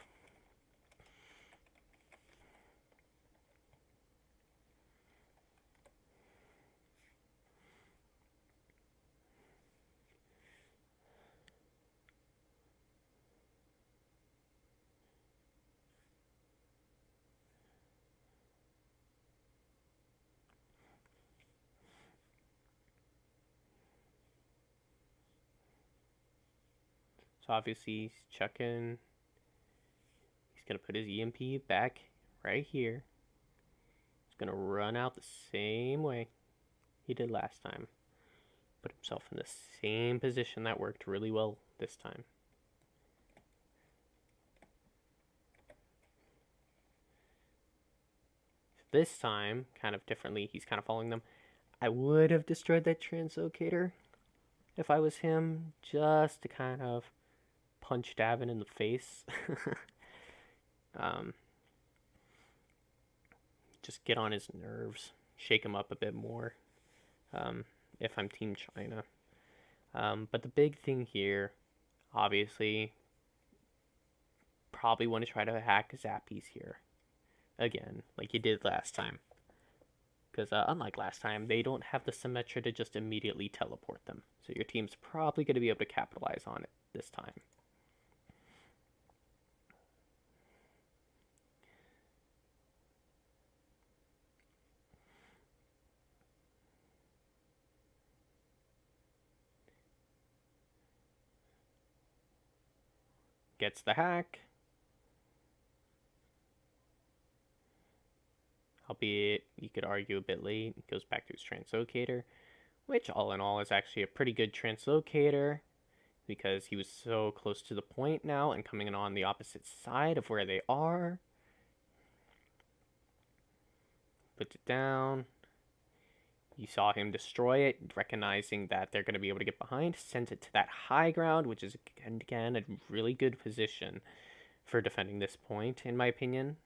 So obviously he's checking. He's going to put his EMP back right here. He's going to run out the same way he did last time. Put himself in the same position that worked really well this time. This time, kind of differently, he's kind of following them. I would have destroyed that translocator if I was him, just to kind of punch Davin in the face. Just get on his nerves, shake him up a bit more, if I'm Team China. But the big thing here, obviously, probably want to try to hack Zappies here again, like you did last time. Because unlike last time, they don't have the Symmetra to just immediately teleport them. So your team's probably going to be able to capitalize on it this time. Gets the hack. Albeit, you could argue a bit late. It goes back to his translocator, which all in all is actually a pretty good translocator, because he was so close to the point now and coming in on the opposite side of where they are. Puts it down. You saw him destroy it, recognizing that they're going to be able to get behind. Sends it to that high ground, which is, again, a really good position for defending this point, in my opinion.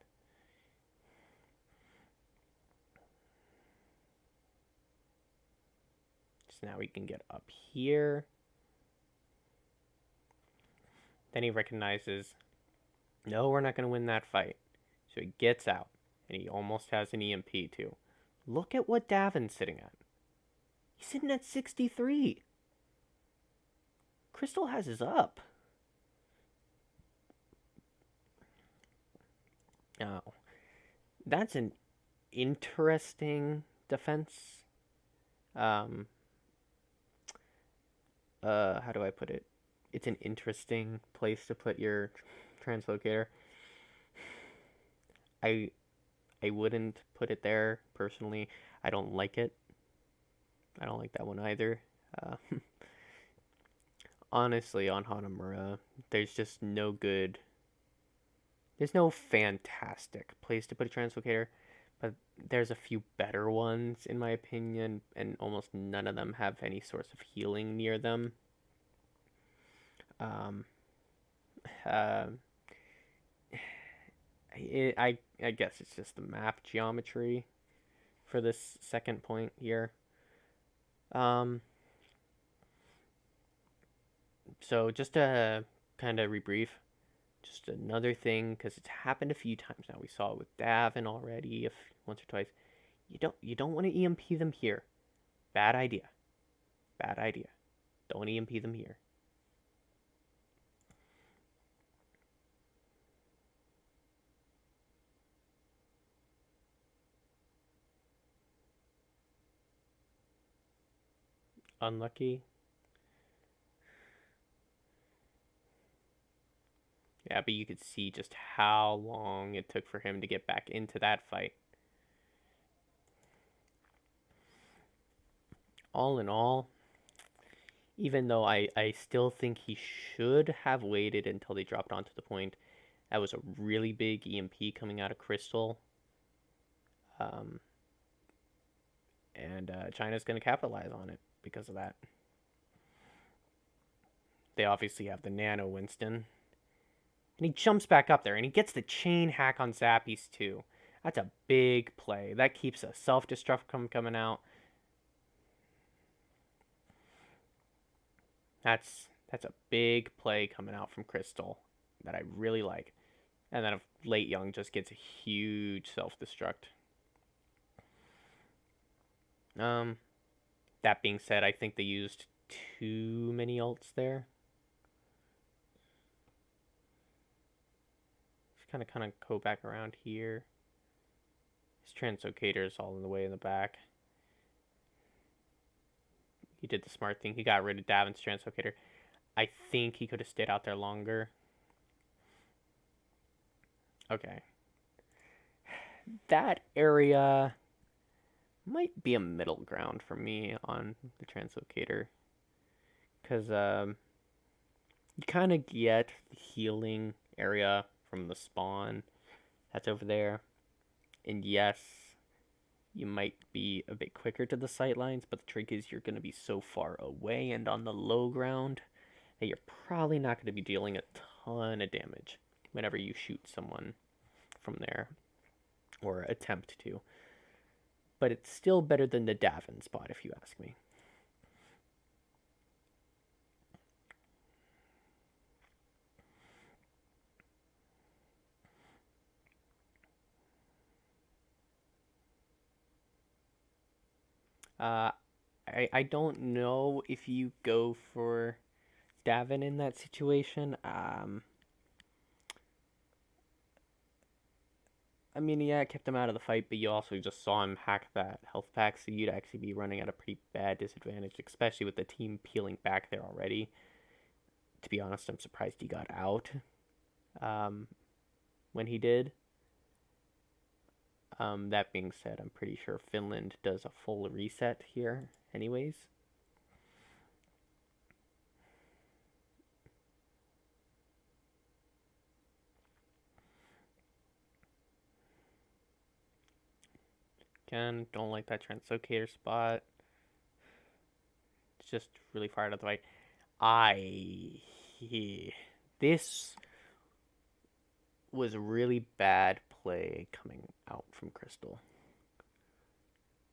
So now we can get up here. Then he recognizes, no, we're not going to win that fight. So he gets out, and he almost has an EMP too. Look at what Davin's sitting at. He's sitting at 63. Crystal has his up. Oh, That's an interesting defense. Um, how do I put it? It's an interesting place to put your translocator. I I wouldn't put it there personally. I don't like it. I don't like that one either. Uh, honestly, on Hanamura, there's just no good. There's no fantastic place to put a translocator, but there's a few better ones in my opinion, and almost none of them have any source of healing near them. Um, uh, I guess it's just the map geometry for this second point here. Um, so just to kind of rebrief, just another thing because it's happened a few times now. We saw it with Davin already, if once or twice. You don't want to EMP them here. Bad idea. Bad idea. Don't EMP them here. Unlucky. Yeah, but you could see just how long it took for him to get back into that fight. All in all, even though I still think he should have waited until they dropped onto the point, that was a really big EMP coming out of Crystal. Um, and China's going to capitalize on it because of that. They obviously have the Nano Winston. And he jumps back up there, and he gets the chain hack on Zappies too. That's a big play. That keeps a self-destruct from coming out. That's a big play coming out from Crystal that I really like. And then if Late Young just gets a huge self-destruct. That being said, I think they used too many ults there. Just kind of go back around here. His translocator is all in the way in the back. He did the smart thing. He got rid of Davin's translocator. I think he could have stayed out there longer. Okay. That area might be a middle ground for me on the translocator. Because you kind of get the healing area from the spawn that's over there. And yes, you might be a bit quicker to the sightlines, but the trick is you're going to be so far away and on the low ground that you're probably not going to be dealing a ton of damage whenever you shoot someone from there, or attempt to. But it's still better than the Davin spot, if you ask me. I don't know if you go for Davin in that situation. I mean, yeah, it kept him out of the fight, but you also just saw him hack that health pack, so you'd actually be running at a pretty bad disadvantage, especially with the team peeling back there already. To be honest, I'm surprised he got out when he did. That being said, I'm pretty sure Finland does a full reset here anyways. Again, don't like that translocator spot. It's just really far out of the way. This was a really bad play coming out from Crystal.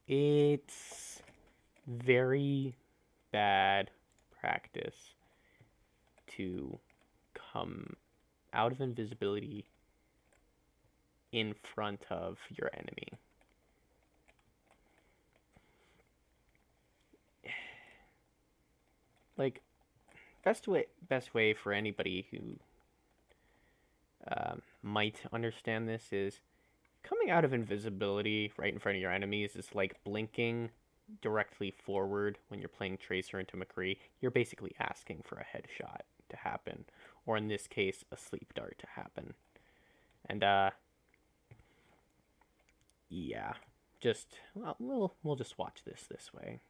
It's very bad practice to come out of invisibility in front of your enemy. Like, best way for anybody who might understand this is coming out of invisibility right in front of your enemies is like blinking directly forward when you're playing Tracer into McCree. You're basically asking for a headshot to happen, or in this case, a sleep dart to happen. And yeah, just we'll just watch this way.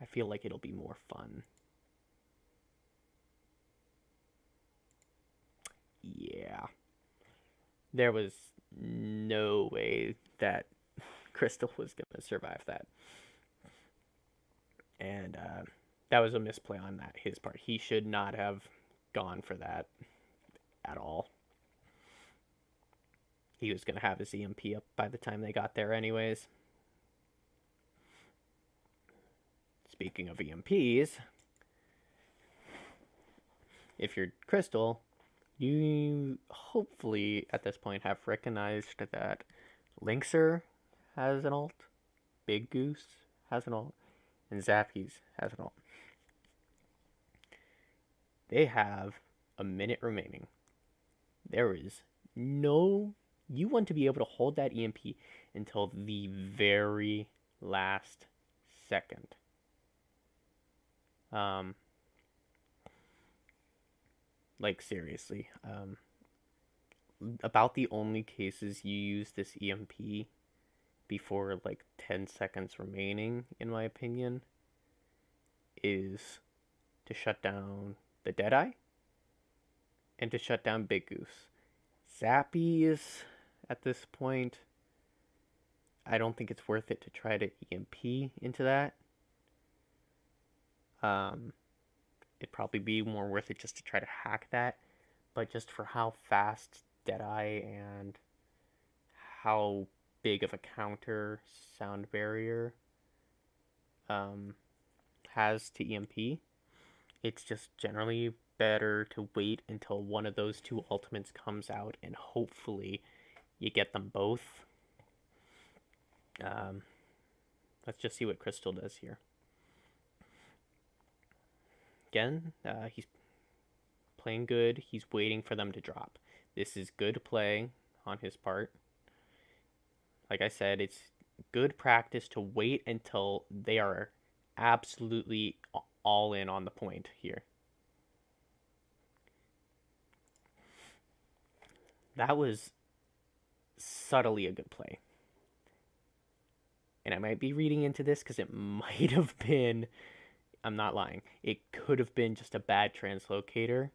I feel like it'll be more fun. Yeah, there was no way that Crystal was gonna survive that, and that was a misplay on his part. He should not have gone for that at all. He was going to have his EMP up by the time they got there anyways. Speaking of EMPs, if you're Crystal, you hopefully at this point have recognized that Lynxer has an ult, Big Goose has an ult, and Zappies has an ult. They have a minute remaining. There is no... You want to be able to hold that EMP until the very last second. Like, seriously. About the only cases you use this EMP before, like, 10 seconds remaining, in my opinion, is to shut down the Deadeye and to shut down Big Goose. Zappies, at this point, I don't think it's worth it to try to EMP into that. It'd probably be more worth it just to try to hack that. But just for how fast Deadeye and how big of a counter Sound Barrier has to EMP, it's just generally better to wait until one of those two ultimates comes out and hopefully you get them both. Let's just see what Crystal does here. Again, he's playing good. He's waiting for them to drop. This is good play on his part. Like I said, it's good practice to wait until they are absolutely all in on the point here. That was subtly a good play. And I might be reading into this because it might have been... I'm not lying. It could have been just a bad translocator.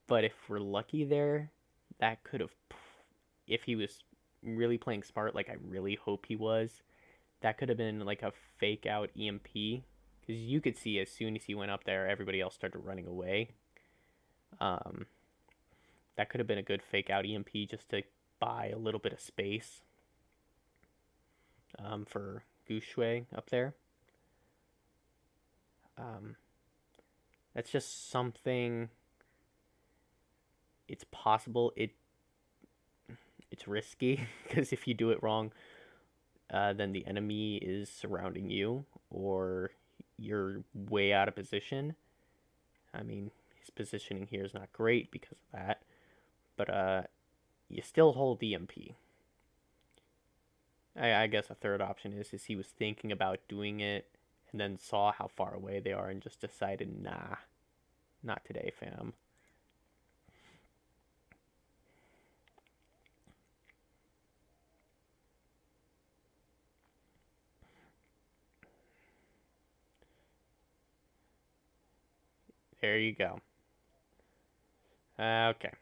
But if we're lucky there, that could have... If he was really playing smart, like I really hope he was, that could have been like a fake out EMP. Because you could see as soon as he went up there, everybody else started running away. That could have been a good fake out EMP just to buy a little bit of space for Goose Shui up there. That's just something. It's possible. It's risky because if you do it wrong, then the enemy is surrounding you or you're way out of position. I mean, his positioning here is not great because of that, but you still hold the EMP. I guess a third option is he was thinking about doing it and then saw how far away they are and just decided, nah, not today, fam. There you go. Okay.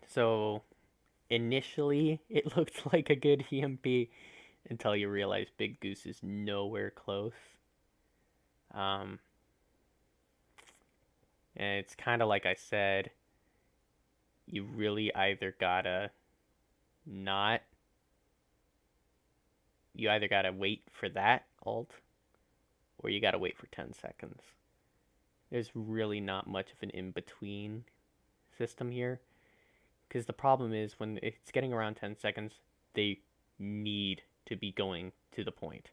So, initially, it looked like a good EMP until you realize Big Goose is nowhere close. And it's kind of like I said, you really either gotta not... You either gotta wait for that ult, or you gotta wait for 10 seconds. There's really not much of an in-between system here. Because the problem is, when it's getting around 10 seconds, they need to be going to the point.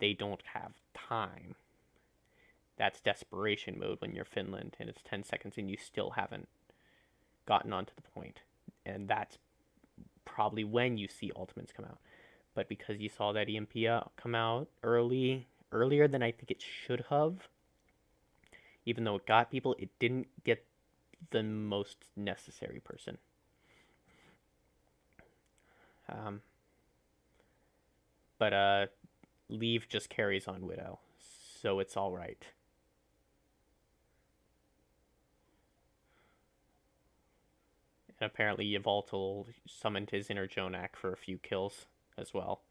They don't have time. That's desperation mode when you're Finland, and it's 10 seconds and you still haven't gotten onto the point. and that's probably when you see ultimates come out. But because you saw that EMP come out earlier than I think it should have, even though it got people, it didn't get the most necessary person. But Leave just carries on Widow, so it's all right. And apparently Yveltal summoned his inner Jonak for a few kills as well.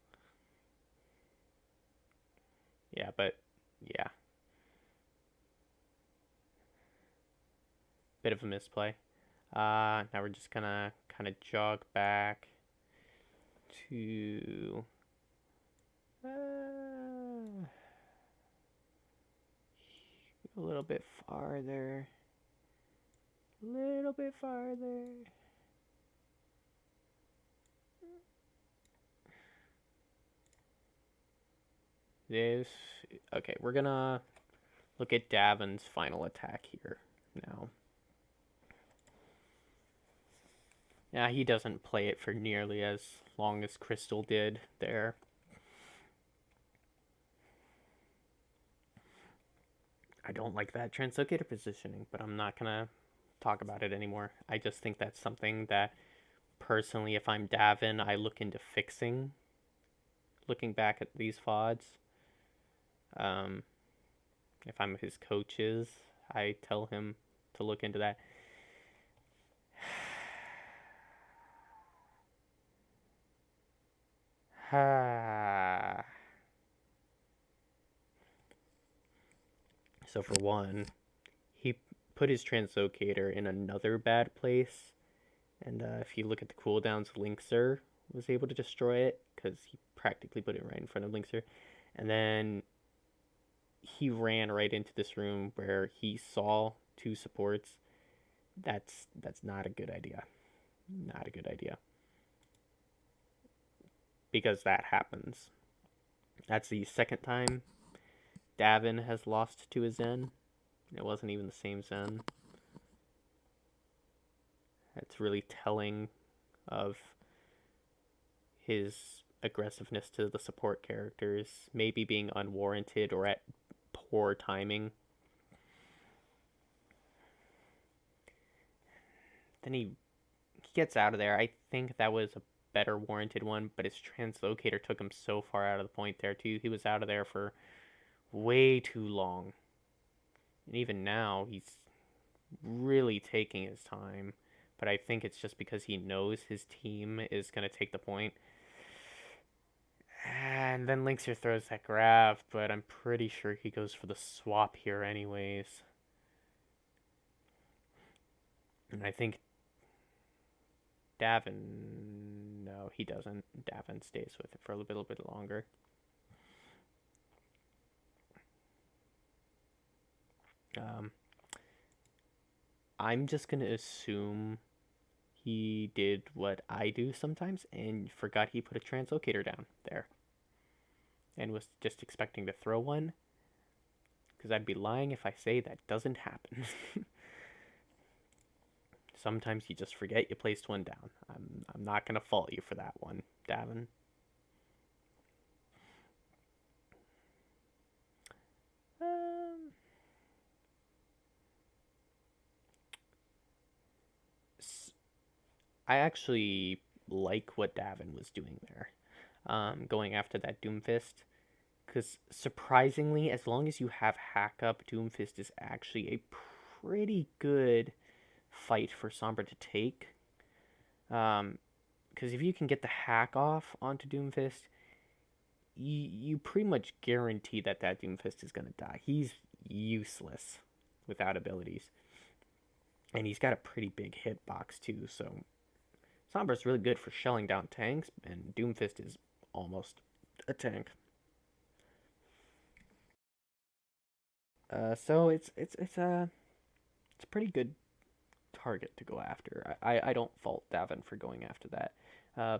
Yeah, but yeah. Bit of a misplay. Now we're just gonna kind of jog back to a little bit farther. A little bit farther. This. Okay, we're gonna look at Davin's final attack here now. Yeah, he doesn't play it for nearly as long as Crystal did there. I don't like that translocator positioning, but I'm not gonna talk about it anymore. I just think that's something that, personally, if I'm Davin, I look into fixing. Looking back at these VODs. If I'm his coaches, I tell him to look into that. So for one, he put his translocator in another bad place, and if you look at the cooldowns, Linkser was able to destroy it because he practically put it right in front of Linkser, and then he ran right into this room where he saw two supports. That's not a good idea. Not a good idea. Because that happens. That's the second time Davin has lost to a Zen. It wasn't even the same Zen. That's really telling of his aggressiveness to the support characters, maybe being unwarranted or at poor timing. Then he gets out of there. I think that was a better warranted one, but his translocator took him so far out of the point there too. He was out of there for way too long. And even now, he's really taking his time. But I think it's just because he knows his team is going to take the point. And then Linkser throws that grab, but I'm pretty sure he goes for the swap here anyways. And I think Davin... No, he doesn't. Davin stays with it for a little bit longer. I'm just going to assume he did what I do sometimes and forgot he put a translocator down there. And was just expecting to throw one. Because I'd be lying if I say that doesn't happen. Sometimes you just forget you placed one down. I'm not going to fault you for that one, Davin. I actually like what Davin was doing there. Going after that Doomfist. Because surprisingly, as long as you have hack up, Doomfist is actually a pretty good fight for Sombra to take. Because if you can get the hack off onto Doomfist, you pretty much guarantee that Doomfist is going to die. He's useless without abilities. And he's got a pretty big hitbox too, so Sombra's really good for shelling down tanks, and Doomfist is almost a tank. So it's a pretty good target to go after. I don't fault Davin for going after that,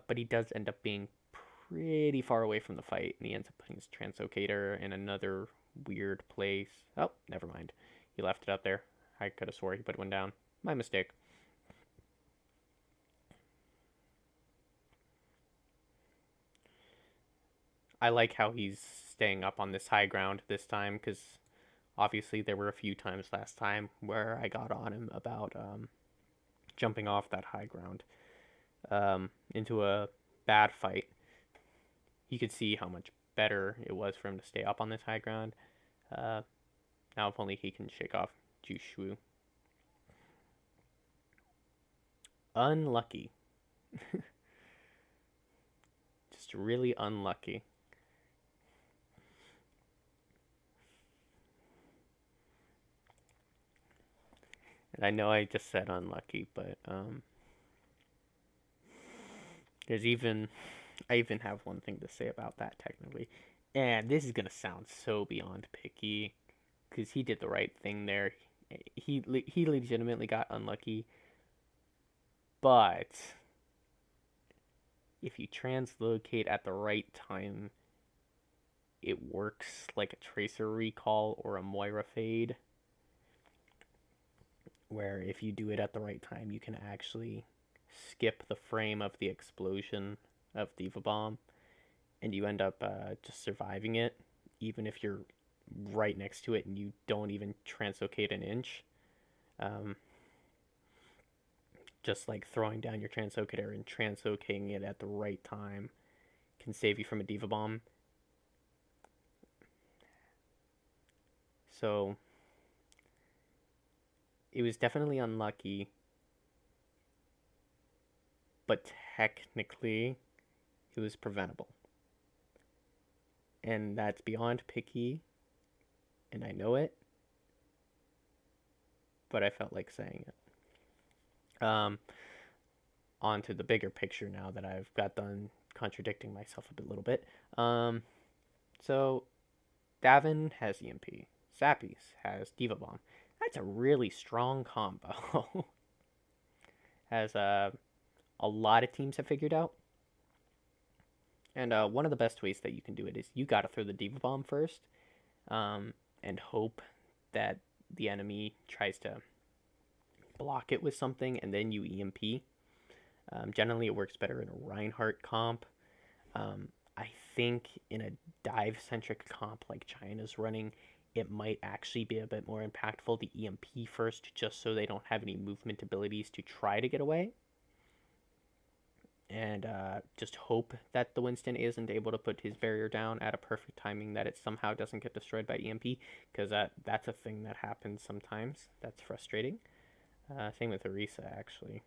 but he does end up being pretty far away from the fight, and he ends up putting his translocator in another weird place. Oh, never mind. He left it up there. I could have swore he put one down. My mistake. I like how he's staying up on this high ground this time, because obviously there were a few times last time where I got on him about jumping off that high ground into a bad fight. You could see how much better it was for him to stay up on this high ground. Now if only he can shake off Jushu. Unlucky. Just really unlucky. And I know I just said unlucky, but there's even I even have one thing to say about that technically. And this is gonna sound so beyond picky, because he did the right thing there. He legitimately got unlucky, but if you translocate at the right time, it works like a Tracer recall or a Moira fade, where if you do it at the right time, you can actually skip the frame of the explosion of Diva Bomb, and you end up just surviving it, even if you're right next to it and you don't even translocate an inch. Just like throwing down your translocator and translocating it at the right time can save you from a Diva Bomb. So it was definitely unlucky, but technically it was preventable. And that's beyond picky, and I know it, but I felt like saying it. On to the bigger picture now that I've got done contradicting myself a little bit. So Davin has EMP. Zappies has Diva Bomb. That's a really strong combo. As a lot of teams have figured out. And one of the best ways that you can do it is you gotta throw the Diva Bomb first, and hope that the enemy tries to block it with something, and then you EMP. Generally, it works better in a Reinhardt comp. I think in a dive-centric comp like China's running, it might actually be a bit more impactful to EMP first, just so they don't have any movement abilities to try to get away. And just hope that the Winston isn't able to put his barrier down at a perfect timing, that it somehow doesn't get destroyed by EMP, because that's a thing that happens sometimes. That's frustrating. Same with Orisa, actually.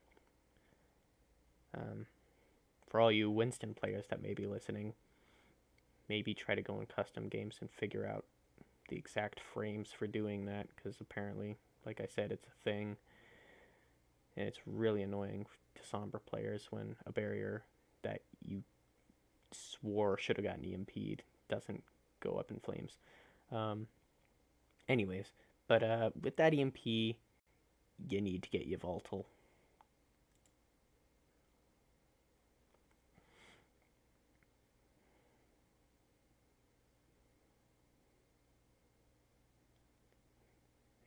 For all you Winston players that may be listening, maybe try to go in custom games and figure out the exact frames for doing that, because apparently, like I said, it's a thing. And it's really annoying to Sombra players when a barrier that you swore should have gotten EMP'd doesn't go up in flames. Anyways, but with that EMP, you need to get your Voltal.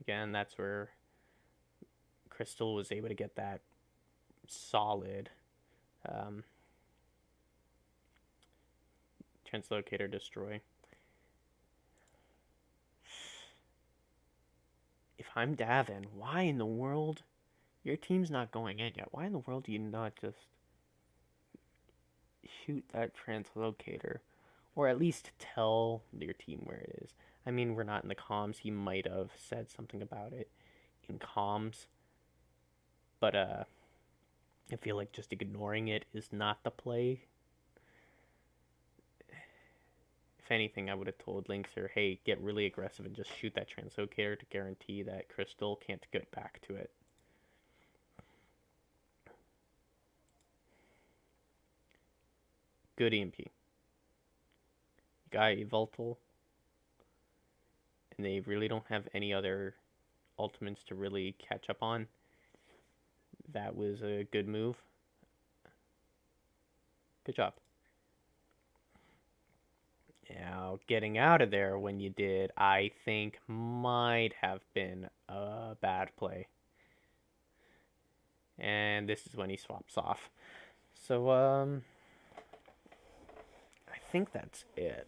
Again, that's where Crystal was able to get that solid translocator destroy. If I'm Davin, why in the world? Your team's not going in yet. Why in the world do you not just shoot that translocator? Or at least tell your team where it is. I mean, we're not in the comms. He might have said something about it in comms. But I feel like just ignoring it is not the play. If anything, I would have told Linkser, hey, get really aggressive and just shoot that translocator to guarantee that Crystal can't get back to it. Good EMP. You got Voltal, and they really don't have any other ultimates to really catch up on. That was a good move. Good job. Now, getting out of there when you did, I think might have been a bad play. And this is when he swaps off. So, I think that's it.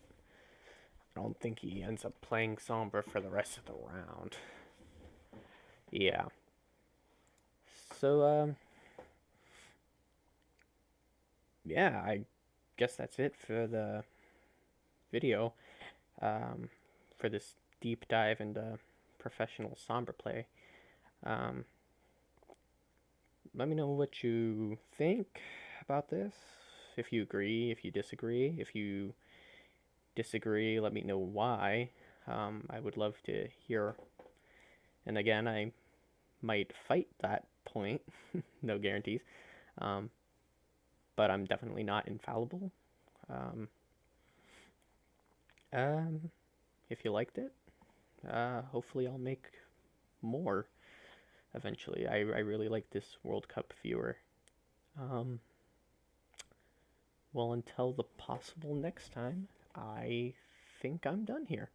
I don't think he ends up playing Sombra for the rest of the round. Yeah. So, yeah, I guess that's it for the video. For this deep dive into professional Sombra play. Let me know what you think about this. If you agree, if you disagree. If you disagree, let me know why. I would love to hear. And again, I might fight that point. No guarantees. But I'm definitely not infallible. If you liked it, hopefully I'll make more eventually. I really like this World Cup viewer. Well, until the possible next time, I think I'm done here.